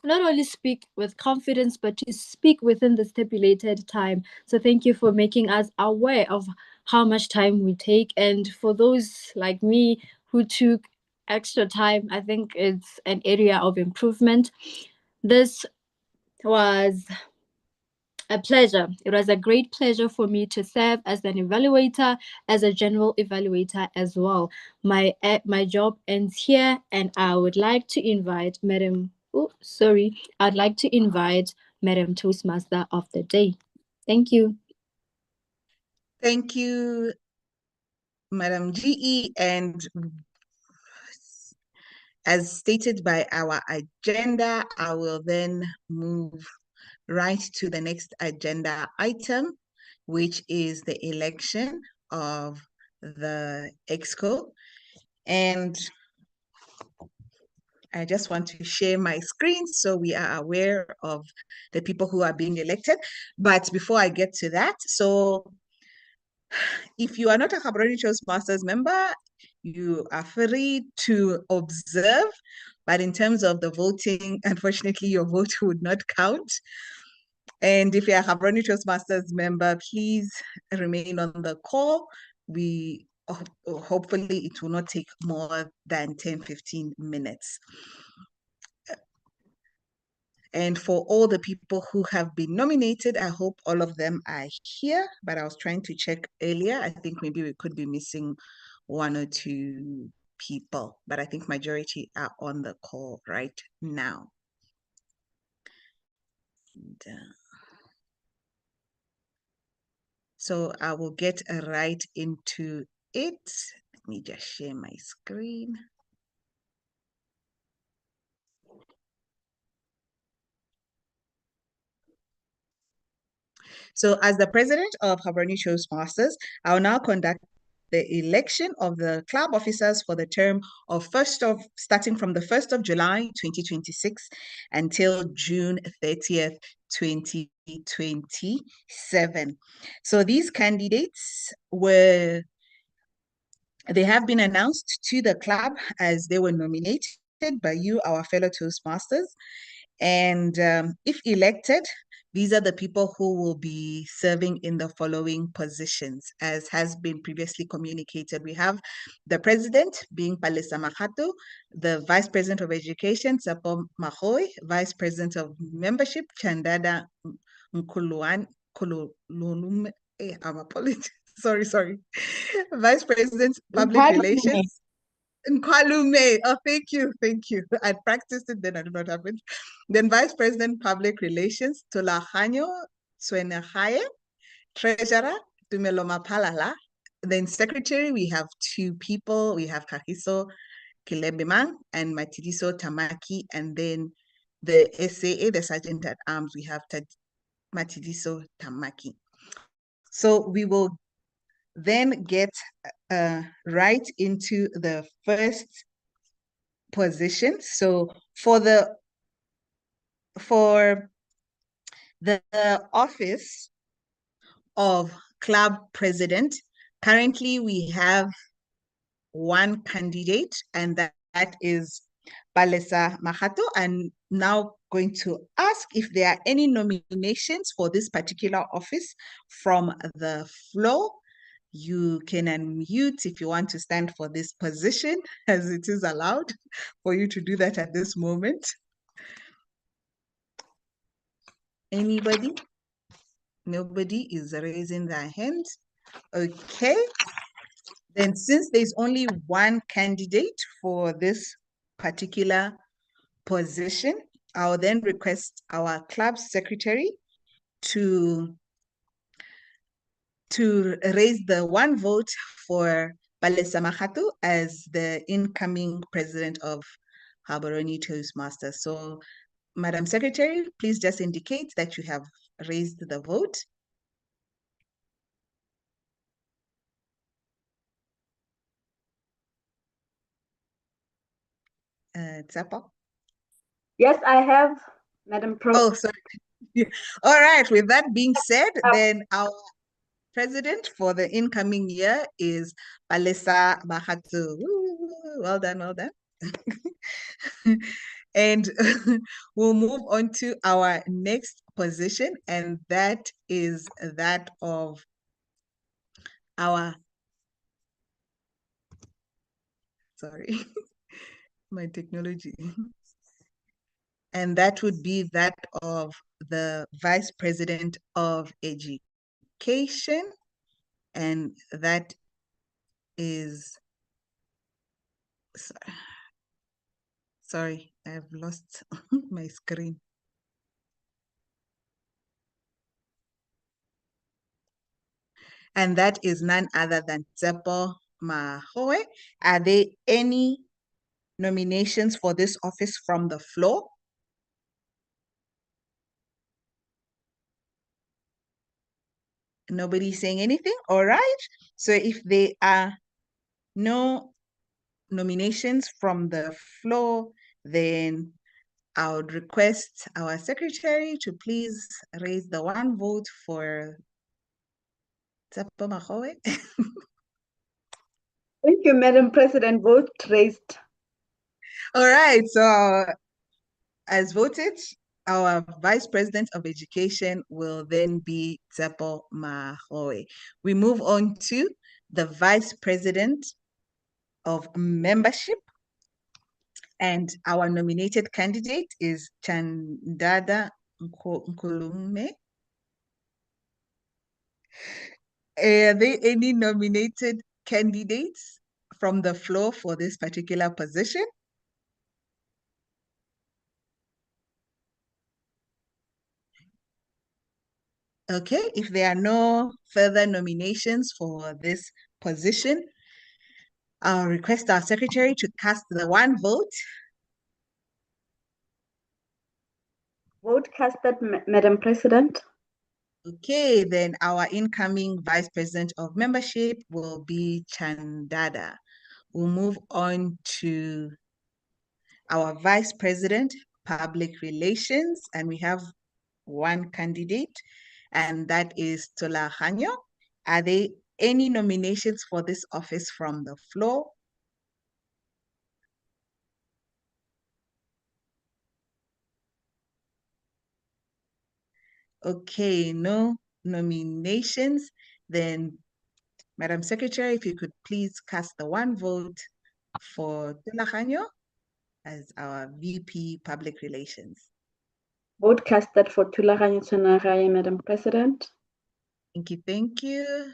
F: not only speak with confidence, but to speak within the stipulated time. So thank you for making us aware of how much time we take. And for those like me who took extra time, I think it's an area of improvement. This was a pleasure. It was a great pleasure for me to serve as an evaluator, as a general evaluator as well. My job ends here, and I would like to invite I'd like to invite Madam Toastmaster of the day. Thank you.
E: Thank you, Madam GE. And as stated by our agenda, I will then move right to the next agenda item, which is the election of the EXCO. And I just want to share my screen so we are aware of the people who are being elected. But before I get to that, so if you are not a Gaborone Toastmasters member, you are free to observe. But in terms of the voting, unfortunately, your vote would not count. And if you're a Gaborone Toastmasters member, please remain on the call. We hopefully it will not take more than 10-15 minutes. And for all the people who have been nominated, I hope all of them are here, but I was trying to check earlier. I think maybe we could be missing 1 or 2 people, but I think majority are on the call right now. So I will get right into it. Let me just share my screen. So as the president of Gaborone Toastmasters, I will now conduct the election of the club officers for the term of starting from the 1st of July 2026 until June 30th 2027. So these candidates they have been announced to the club as they were nominated by you, our fellow Toastmasters. And if elected, these are the people who will be serving in the following positions, as has been previously communicated. We have the president being Palesa Mahato, the vice president of education, Tsepo Mahoy, vice president of membership, Chandada Nkululume. I'm apologies. Sorry. Vice president, public relations. Nkwalume. Oh, thank you. I practiced it, then I did not have it. Then Vice President, Public Relations, Tolahanyo Swenahaye. Treasurer, Tumelo Mapalala. Then Secretary, we have two people. We have Kahiso Kilebimang and Matidiso Tamaki. And then the SAA, the Sergeant at Arms, we have Matidiso Tamaki. So we will then get right into the first position. So for the office of club president, currently we have one candidate, and that is Palesa Mahato. I'm now going to ask if there are any nominations for this particular office from the floor. You can unmute if you want to stand for this position, as it is allowed for you to do that at this moment. Anybody? Nobody is raising their hand. Okay. Then since there's only one candidate for this particular position, I'll then request our club secretary to raise the one vote for Palesa Mahato as the incoming president of Gaborone Toastmasters. So, Madam Secretary, please just indicate that you have raised the vote. Tsepo?
J: Yes, I have, Madam
E: Oh, sorry. All right, with that being said, then our president for the incoming year is Palesa Mahato. Well done. And we'll move on to our next position, and that is that of our, sorry, my technology. And that would be that of the Vice President of Education, and that is, sorry, I've lost my screen. And that is none other than Tsepo Mahoe. Are there any nominations for this office from the floor? Nobody saying anything? All right. So if there are no nominations from the floor, then I would request our secretary to please raise the one vote for Tsepo Mahoe.
J: Thank you, Madam President. Vote raised.
E: All right. So as voted, our Vice President of Education will then be Tsepo Mahoe. We move on to the Vice President of Membership. And our nominated candidate is Chandada Nkulume. Are there any nominated candidates from the floor for this particular position? Okay, if there are no further nominations for this position, I'll request our secretary to cast the one vote.
J: Vote casted, Madam President.
E: Okay, then our incoming Vice President of Membership will be Chandada. We'll move on to our Vice President, Public Relations, and we have one candidate, and that is Tola Hanyo. Are there any nominations for this office from the floor? Okay, no nominations. Then, Madam Secretary, if you could please cast the one vote for Tola Hanyo as our VP Public Relations.
J: Vote casted for Thulaganyo Tshwanagaye, Madam President.
E: Thank you, thank you.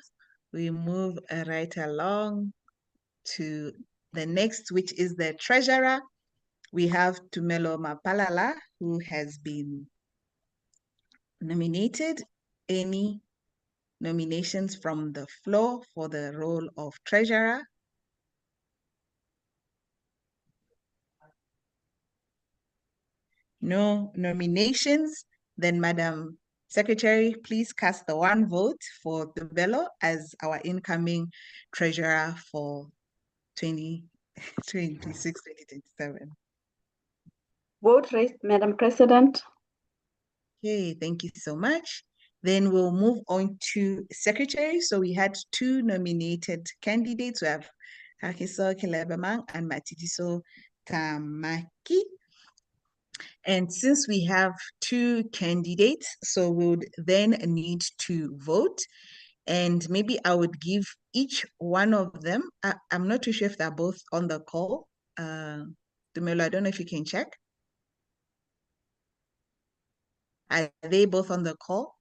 E: We move right along to the next, which is the treasurer. We have Tumelo Mapalala, who has been nominated. Any nominations from the floor for the role of treasurer? No nominations. Then, Madam Secretary, please cast the one vote for Tumelo as our incoming treasurer for 2026, 2027.
J: Vote raised, Madam President.
E: Okay, thank you so much. Then we'll move on to secretary. So we had two nominated candidates. We have Hakiso Kelebemang and Matidiso Tamaki. And since we have two candidates, so we would then need to vote. And maybe I would give each one of them. I'm not too sure if they're both on the call. Dumelo, I don't know if you can check. Are they both on the call?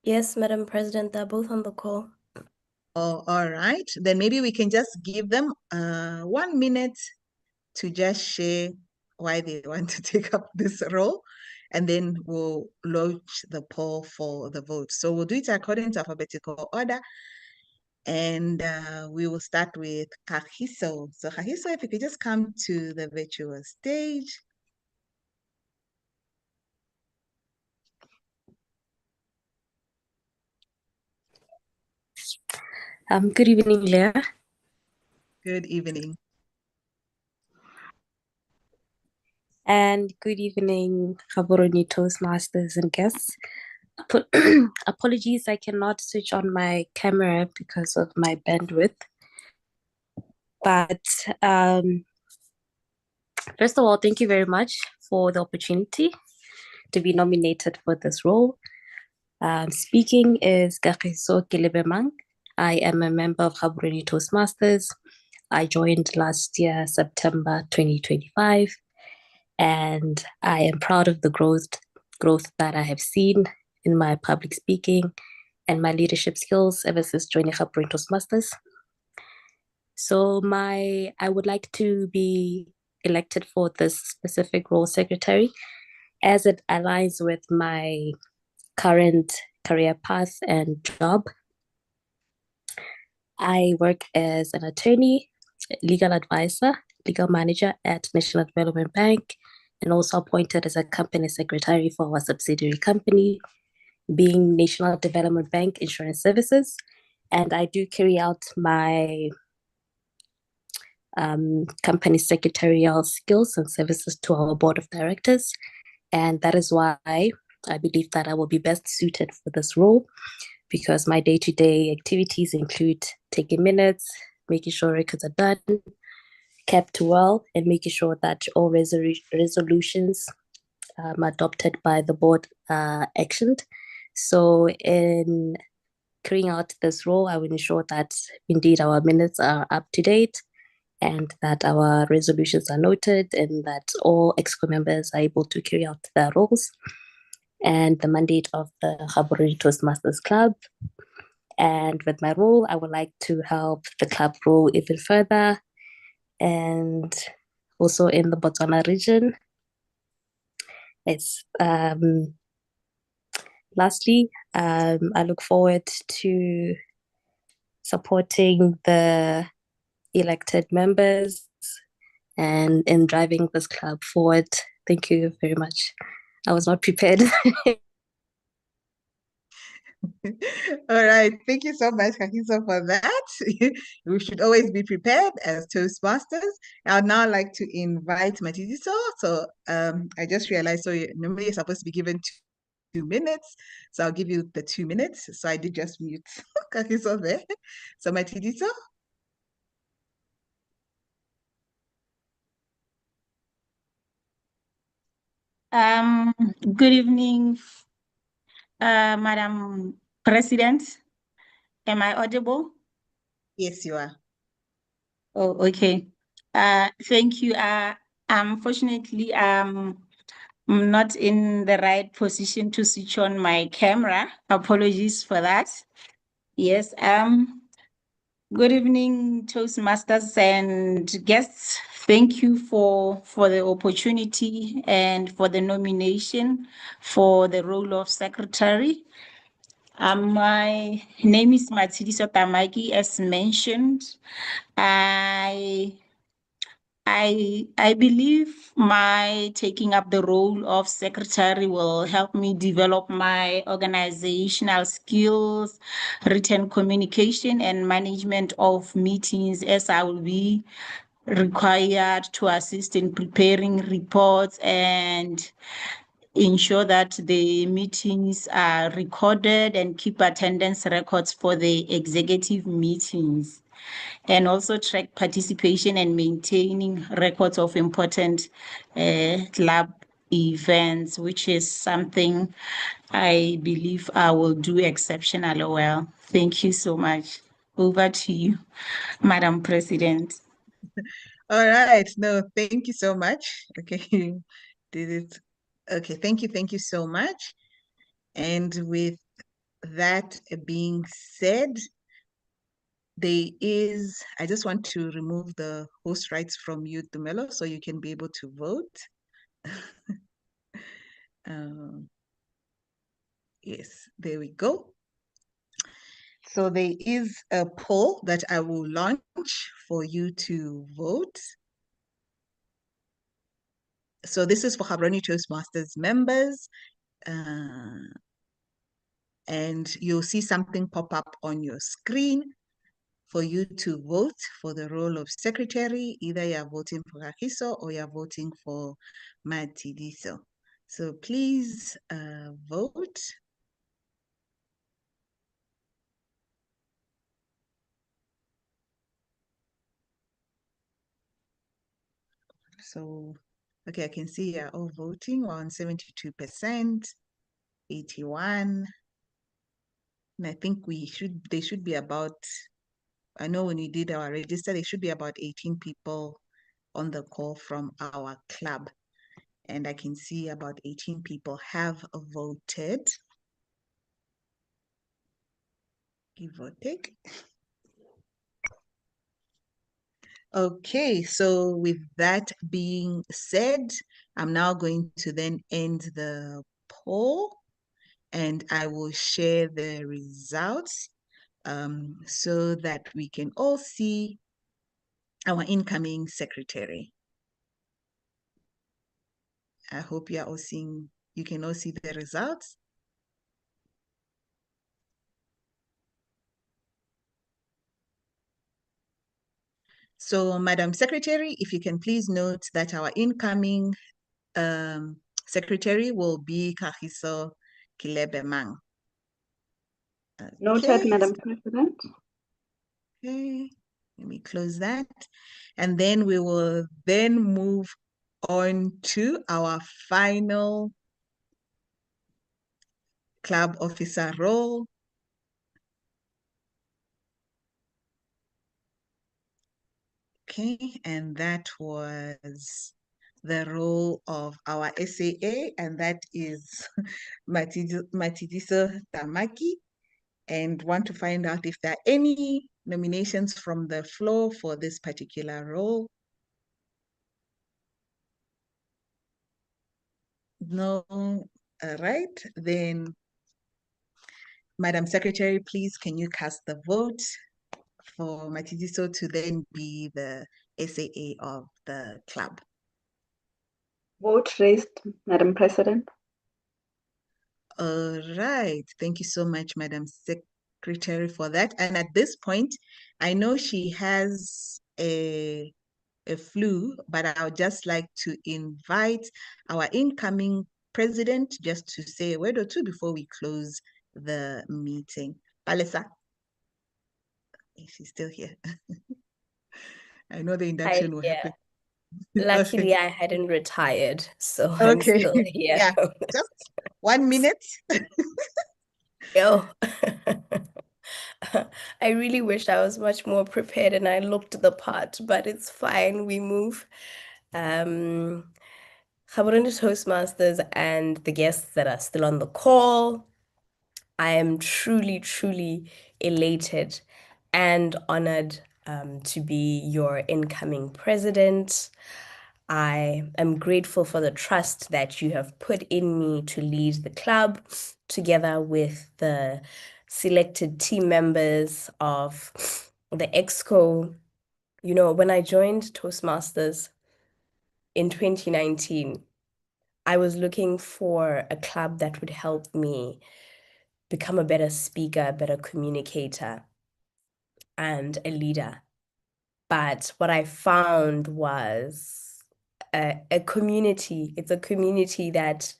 A: Yes, Madam President, they're both on the call.
E: Oh, all right. Then maybe we can just give them 1 minute to just share why they want to take up this role, and then we'll launch the poll for the vote. So we'll do it according to alphabetical order, and we will start with Kahiso. So Kahiso, if you could just come to the virtual stage.
P: Good evening, Leah.
E: Good evening.
P: And good evening, Gaborone Toastmasters and guests. Apologies, I cannot switch on my camera because of my bandwidth. But first of all, thank you very much for the opportunity to be nominated for this role. Speaking is Kagiso Kelebemang. I am a member of Gaborone Toastmasters. I joined last year, September 2025. And I am proud of the growth that I have seen in my public speaking and my leadership skills ever since joining Gaborone Toastmasters. So I would like to be elected for this specific role, secretary, as it aligns with my current career path and job. I work as an attorney, legal advisor, legal manager at National Development Bank, and also appointed as a company secretary for our subsidiary company, being National Development Bank Insurance Services. And I do carry out my company secretarial skills and services to our board of directors. And that is why I believe that I will be best suited for this role, because my day-to-day activities include taking minutes, making sure records are done, kept well, and making sure that all resolutions adopted by the board are actioned. So in carrying out this role, I will ensure that indeed our minutes are up to date and that our resolutions are noted and that all EXCO members are able to carry out their roles and the mandate of the Gaborone Toastmasters Club. And with my role, I would like to help the club grow even further, and also in the Botswana region. Lastly, I look forward to supporting the elected members and in driving this club forward. Thank you very much. I was not prepared.
E: All right. Thank you so much, Kakiso, for that. We should always be prepared as Toastmasters. I'd now like to invite Matidiso. So I just realized, so normally you're supposed to be given 2 minutes. So I'll give you the 2 minutes. So I did just mute Kakiso there. So Matidiso.
H: Good evening, Madam President. Am I audible?
E: Yes, you are.
H: Oh, okay. Thank you. Unfortunately, I'm not in the right position to switch on my camera. Apologies for that. Yes. Good evening, Toastmasters and guests. Thank you for the opportunity and for the nomination for the role of secretary. My name is Matshidiso Tamaki, as mentioned. I believe my taking up the role of secretary will help me develop my organizational skills, written communication, and management of meetings, as I will be required to assist in preparing reports and ensure that the meetings are recorded and keep attendance records for the executive meetings, and also track participation and maintaining records of important club events, which is something I believe I will do exceptionally well. Thank you so much. Over to you, Madam President.
E: All right. No, thank you so much. Okay, you did it. Okay, thank you so much. And with that being said, I just want to remove the host rights from you, Dumelo, so you can be able to vote. Yes, there we go. So there is a poll that I will launch for you to vote. So this is for Gaborone Toastmasters members. And you'll see something pop up on your screen for you to vote for the role of secretary. Either you're voting for Kakiso or you're voting for Matidiso. So please vote. So, okay, I can see you're all voting. We're on 72%, 81. And I think they should be about, I know when we did our register, there should be about 18 people on the call from our club. And I can see about 18 people have voted. Give or take. Okay, so with that being said, I'm now going to then end the poll and I will share the results so that we can all see our incoming secretary. I hope you can all see the results. So, Madam Secretary, if you can please note that our incoming secretary will be Kagiso Kilebemang.
J: Noted, Madam President.
E: Okay, let me close that. And then we will then move on to our final club officer role. Okay, and that was the role of our SAA, and that is Matidiso Tamaki. And want to find out if there are any nominations from the floor for this particular role. No, all right, then Madam Secretary, please can you cast the vote for Matidiso to then be the SAA of the club?
J: Vote raised, Madam President.
E: All right. Thank you so much, Madam Secretary, for that. And at this point, I know she has a flu, but I would just like to invite our incoming president just to say a word or two before we close the meeting. Palesa, she's still here. I know the induction will happen.
A: Luckily,
E: Okay.
A: I hadn't retired, so I'm
E: Okay.
A: still here.
E: Yeah, just 1 minute.
A: Oh, I really wished I was much more prepared and I looked the part, but it's fine. We move. Gaborone Toastmasters and the guests that are still on the call, I am truly, truly elated and honored to be your incoming president. I am grateful for the trust that you have put in me to lead the club, together with the selected team members of the Exco. You know, when I joined Toastmasters in 2019, I was looking for a club that would help me become a better speaker, a better communicator, and a leader. But what I found was a community. It's a community that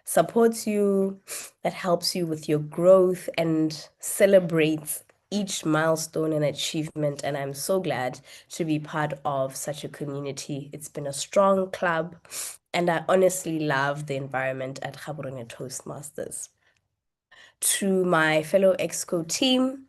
A: supports you, that helps you with your growth and celebrates each milestone and achievement. And I'm so glad to be part of such a community. It's been a strong club, and I honestly love the environment at Gaborone Toastmasters. To my fellow EXCO team,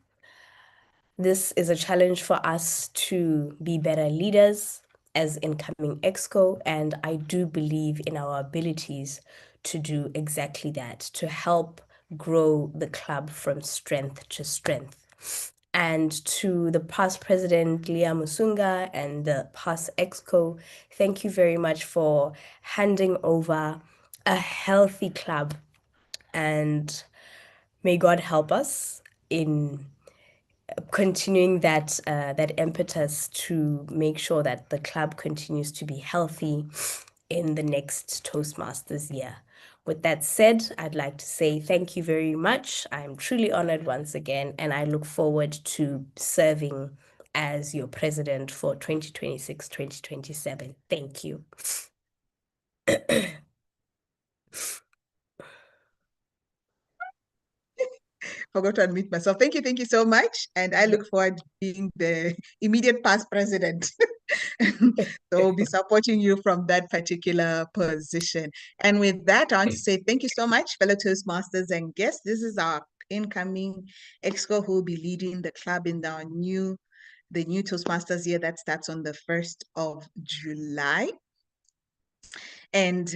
A: this is a challenge for us to be better leaders as incoming EXCO, and I do believe in our abilities to do exactly that, to help grow the club from strength to strength. And to the past president, Leah Musunga, and the past EXCO, thank you very much for handing over a healthy club, and may God help us in continuing that impetus to make sure that the club continues to be healthy in the next Toastmasters year. With that said, I'd like to say thank you very much. I'm truly honored once again, and I look forward to serving as your president for 2026-2027. Thank you.
E: Forgot to unmute myself. Thank you so much. And I look forward to being the immediate past president. So we'll be supporting you from that particular position. And with that, I want to say thank you so much, fellow Toastmasters and guests. This is our incoming EXCO who will be leading the club in the new Toastmasters year that starts on the 1st of July. And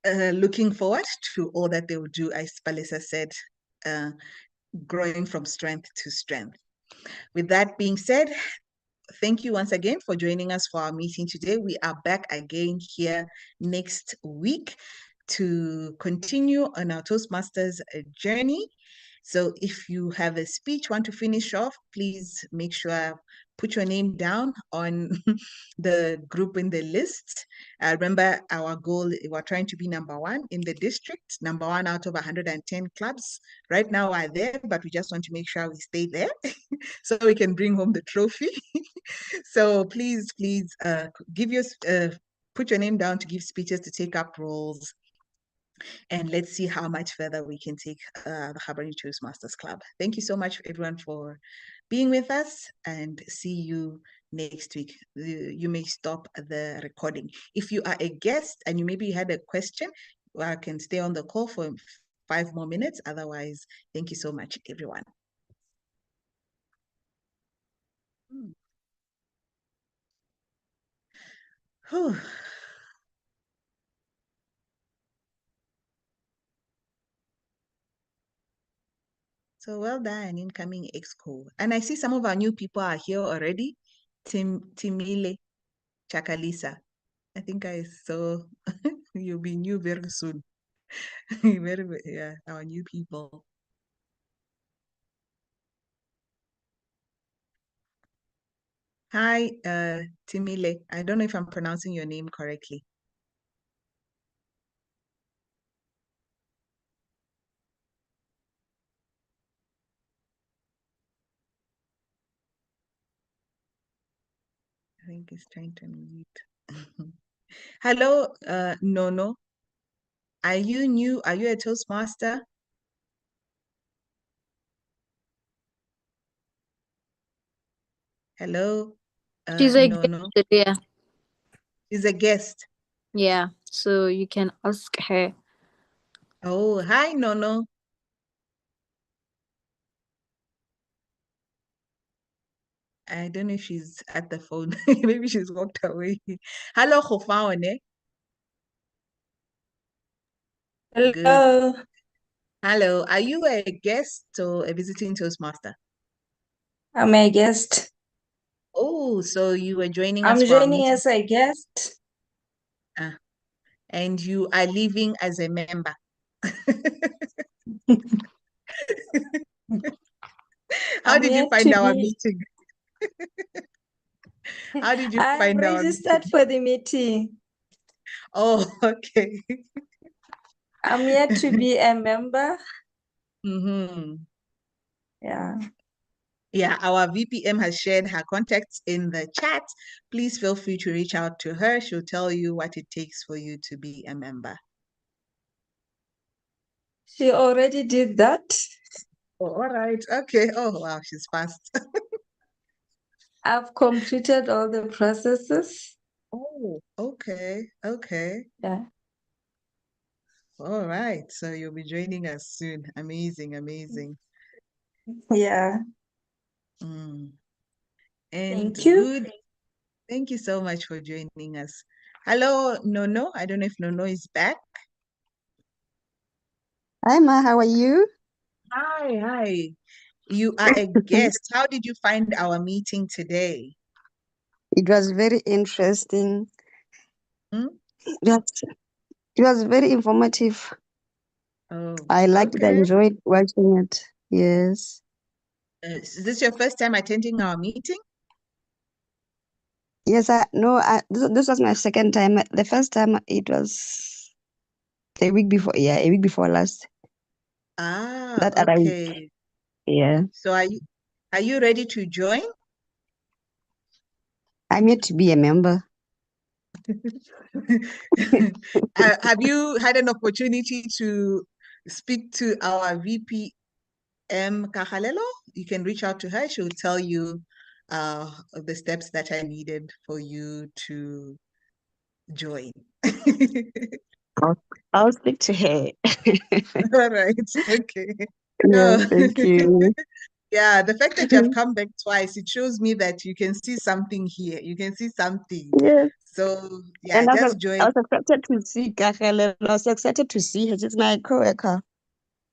E: looking forward to all that they will do, as Palisa said, growing from strength to strength. With that being said, thank you once again for joining us for our meeting today. We are back again here next week to continue on our Toastmasters journey. So if you have a speech, want to finish off, please make sure put your name down on the group in the list. Remember, our goal, we're trying to be number 1 in the district, number 1 out of 110 clubs. Right now we're there, but we just want to make sure we stay there so we can bring home the trophy. So please give your put your name down to give speeches, to take up roles, and let's see how much further we can take the Gaborone Toastmasters Club. Thank you so much, everyone, for being with us, and see you next week. You may stop the recording. If you are a guest and you maybe had a question, I can stay on the call for 5 more minutes. Otherwise, thank you so much, everyone. Whew. So well done, incoming EXCO. And I see some of our new people are here already. Timile, Chakalisa. I think I saw you'll be new very soon. Yeah, our new people. Hi, Timile. I don't know if I'm pronouncing your name correctly. think he's trying to unmute. Hello, Nono. Are you new? Are you a Toastmaster? Hello,
F: She's a
E: Nono.
F: guest, yeah.
E: She's a guest.
F: Yeah, so you can ask her.
E: Oh, hi, Nono. I don't know if she's at the phone. Maybe she's walked away. Hello, Khofaone. Good.
Q: Hello,
E: Hello. Are you a guest or a visiting Toastmaster?
Q: I'm a guest.
E: Oh, so you were joining
Q: I'm
E: us for our
Q: joining
E: meeting,
Q: as a guest.
E: and you are leaving as a member. How
Q: I'm
E: did you
Q: yet
E: find
Q: to
E: our
Q: be.
E: meeting? How did you
Q: I'm
E: find our
Q: registered
E: meeting?
Q: for the meeting.
E: Oh, okay.
Q: I'm yet to be a member.
E: Mm-hmm.
Q: Yeah.
E: Yeah, our VPM has shared her contacts in the chat. Please feel free to reach out to her. She'll tell you what it takes for you to be a member.
Q: She already did that.
E: Oh, all right. Okay. Oh, wow. She's fast.
Q: I've completed all the processes.
E: Oh, okay. Okay.
Q: Yeah.
E: All right. So you'll be joining us soon. Amazing. Amazing.
Q: Yeah.
E: And
Q: Thank you.
E: good. Thank you so much for joining us. Hello, Nono. I don't know if Nono is back.
R: Hi, Ma. How are you?
E: Hi, hi. You are a guest. How did you find our meeting today?
R: It was very interesting.
E: Hmm?
R: It was very informative.
E: Oh,
R: I liked it. I
E: okay.
R: enjoyed watching it. Yes.
E: Is this your first time attending our meeting?
R: Yes, this was my second time. The first time it was a week before. Yeah, a week before last.
E: Ah,
R: That other week.
E: okay.
R: Yeah.
E: So are you ready to join?
R: I'm yet to be a member.
E: Have you had an opportunity to speak to our VPM Kahalelo? You can reach out to her. She'll tell you the steps that are needed for you to join.
R: I'll speak to her.
E: All right. Okay.
R: Yes,
E: No.
R: thank you.
E: Yeah, the fact that you have come back twice, it shows me that you can see something here. You can see something.
R: Yes.
E: So yeah,
R: And
E: just
R: I
E: join.
R: was excited to see Kakele. I was excited to see her. She's my co-worker.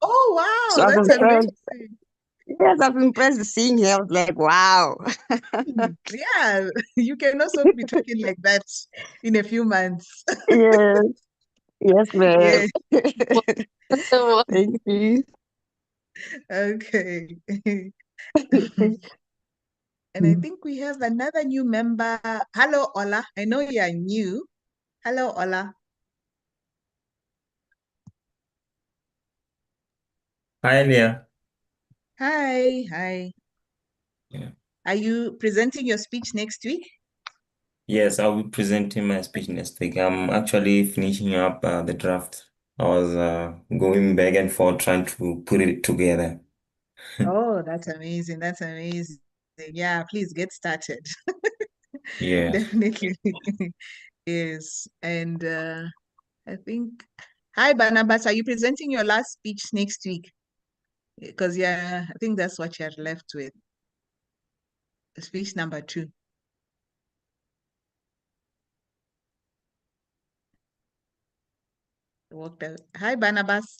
E: Oh wow,
R: So I was
E: that's
R: impressed.
E: amazing.
R: Yes, I was impressed seeing her. I was like, wow.
E: Yeah, you can also be talking like that in a few months.
R: Yes, yes, ma'am.
E: Yeah,
R: Thank you.
E: okay. And I think we have another new member. Hello, Ola. I know you are new. Hello, Ola.
N: Hi, Leah.
E: Hi, hi.
N: Yeah.
E: Are you presenting your speech next week?
N: Yes, I'll be presenting my speech next week. I'm actually finishing up the draft. I was going back and forth trying to put it together.
E: Oh, that's amazing. That's amazing. Yeah, please get started.
N: Yes.
E: Definitely. Yes. And I think, hi, Barnabas, are you presenting your last speech next week? Because, yeah, I think that's what you're left with. Speech number 2. Walked out. Hi, Barnabas.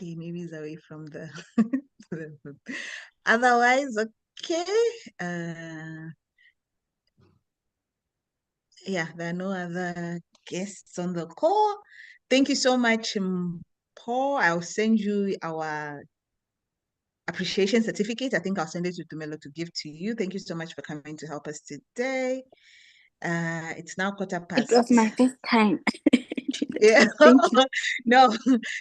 E: Okay, maybe he's away from the. Otherwise, okay. Yeah, there are no other guests on the call. Thank you so much, Paul. I'll send you our appreciation certificate. I think I'll send it to Tumelo to give to you. Thank you so much for coming to help us today. It's now 15:15.
B: It was my first time.
E: Yeah.
C: Thank you.
E: No,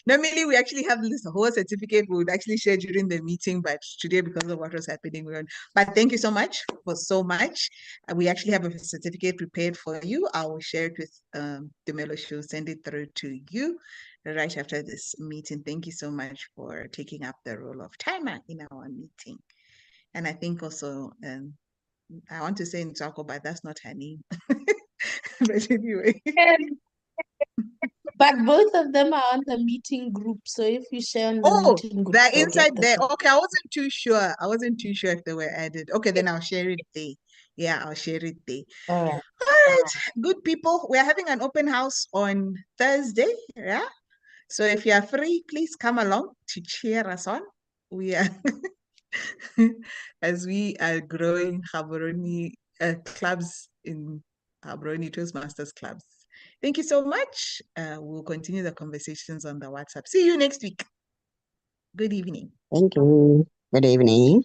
E: normally we actually have this whole certificate we would actually share during the meeting, but today because of what was happening, we won't. But thank you so much for so much. We actually have a certificate prepared for you. I will share it with the Melo Show, send it through to you right after this meeting. Thank you so much for taking up the role of timer in our meeting. And I think also, I want to say Ntsako, but that's not her name. But anyway.
K: But both of them are on the meeting group. So if you share on the
E: Oh,
K: meeting group,
E: they're
K: they'll
E: inside
K: get the
E: there.
K: cert.
E: Okay, I wasn't too sure. I wasn't too sure if they were added. Okay, then I'll share it there. Yeah, I'll share it there.
K: All right.
E: All right, good people. We're having an open house on Thursday. Yeah. So if you are free, please come along to cheer us on. We are as we are growing Gaborone clubs in Gaborone Toastmasters clubs. Thank you so much. We'll continue the conversations on the WhatsApp. See you next week. Good evening.
R: Thank you. Good evening.